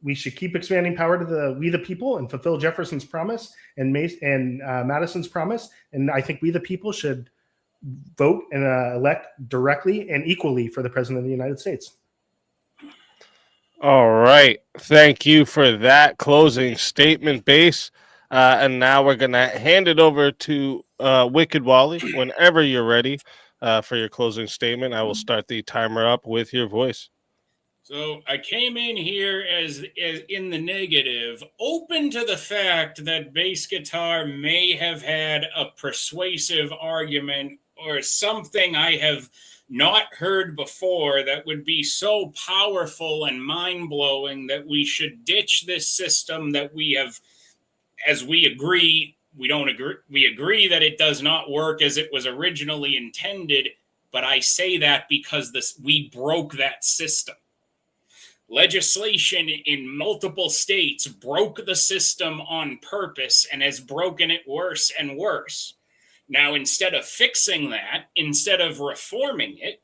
we should keep expanding power to we the people and fulfill Jefferson's promise and Madison's promise. And I think we the people should vote and elect directly and equally for the president of the United States. All right. Thank you for that closing statement, Base. And now we're going to hand it over to WickedWally whenever you're ready for your closing statement. I will start the timer up with your voice. So I came in here as in the negative, open to the fact that BaseGitar may have had a persuasive argument or something I have not heard before that would be so powerful and mind-blowing that we should ditch this system that we have, as we agree, we agree that it does not work as it was originally intended, but I say that because we broke that system. Legislation in multiple states broke the system on purpose and has broken it worse and worse. Now, instead of fixing that, instead of reforming it,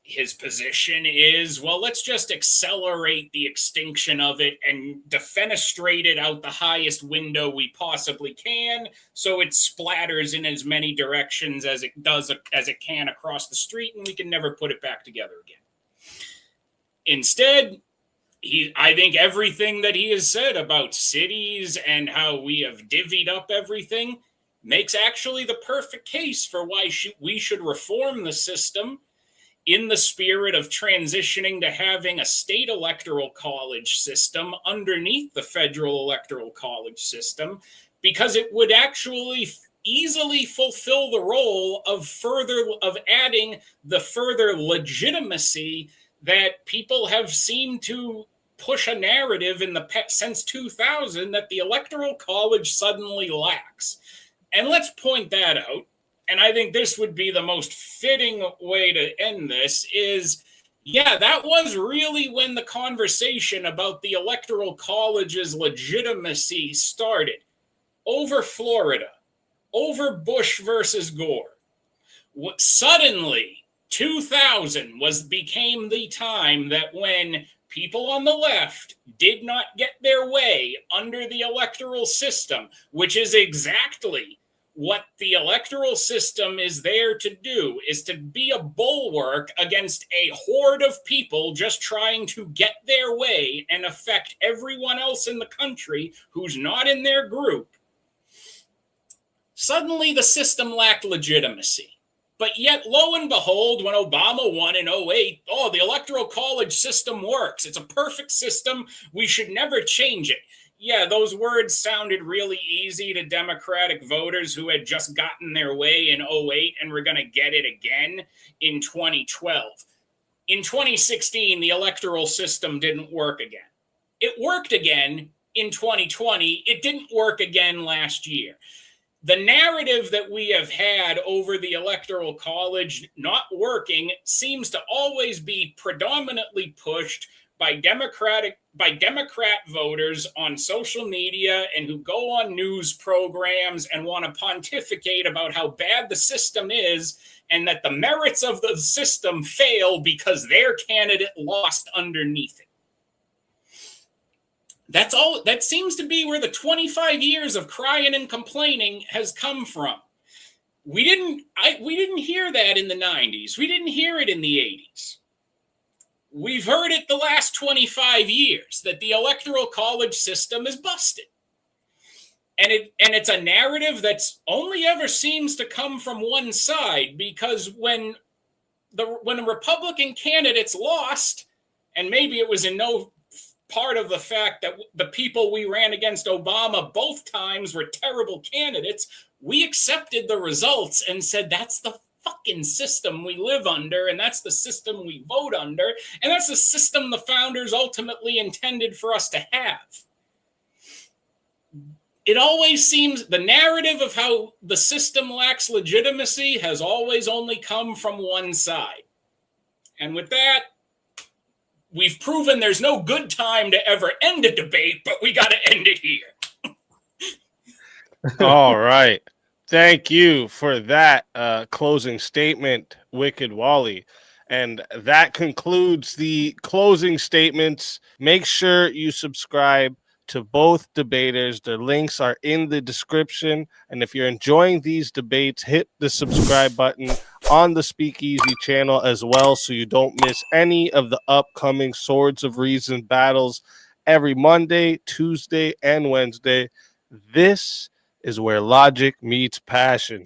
his position is, well, let's just accelerate the extinction of it and defenestrate it out the highest window we possibly can so it splatters in as many directions as it can across the street, and we can never put it back together again. Instead, I think everything that he has said about cities and how we have divvied up everything makes actually the perfect case for why we should reform the system in the spirit of transitioning to having a state electoral college system underneath the federal electoral college system, because it would actually easily fulfill the role of adding the further legitimacy that people have seemed to push a narrative since 2000 that the Electoral College suddenly lacks. And let's point that out. And I think this would be the most fitting way to end this is, yeah, that was really when the conversation about the Electoral College's legitimacy started. Over Florida, over Bush versus Gore. Suddenly, 2000 became the time that when people on the left did not get their way under the electoral system, which is exactly what the electoral system is there to do, is to be a bulwark against a horde of people just trying to get their way and affect everyone else in the country who's not in their group. Suddenly the system lacked legitimacy. But yet, lo and behold, when Obama won in 2008, the Electoral College system works. It's a perfect system. We should never change it. Yeah, those words sounded really easy to Democratic voters who had just gotten their way in 2008 and were going to get it again in 2012. In 2016, the electoral system didn't work again. It worked again in 2020. It didn't work again last year. The narrative that we have had over the Electoral College not working seems to always be predominantly pushed by Democrat voters on social media and who go on news programs and want to pontificate about how bad the system is and that the merits of the system fail because their candidate lost underneath it. That's all. That seems to be where the 25 years of crying and complaining has come from. We didn't hear that in the 90s. We didn't hear it in the 80s. We've heard it the last 25 years that the Electoral College system is busted. And it's a narrative that's only ever seems to come from one side, because when a Republican candidates lost, and maybe it was in no part of the fact that the people we ran against Obama both times were terrible candidates, we accepted the results and said, that's the fucking system we live under, and that's the system we vote under, and that's the system the founders ultimately intended for us to have. It always seems the narrative of how the system lacks legitimacy has always only come from one side. And with that, we've proven there's no good time to ever end a debate, but we got to end it here. All right. Thank you for that closing statement, WickedWally. And that concludes the closing statements. Make sure you subscribe to both debaters. Their links are in the description. And if you're enjoying these debates, hit the subscribe button on the SpeakeaZy channel as well, so you don't miss any of the upcoming Swords of Reason battles every Monday, Tuesday, and Wednesday. This is where logic meets passion.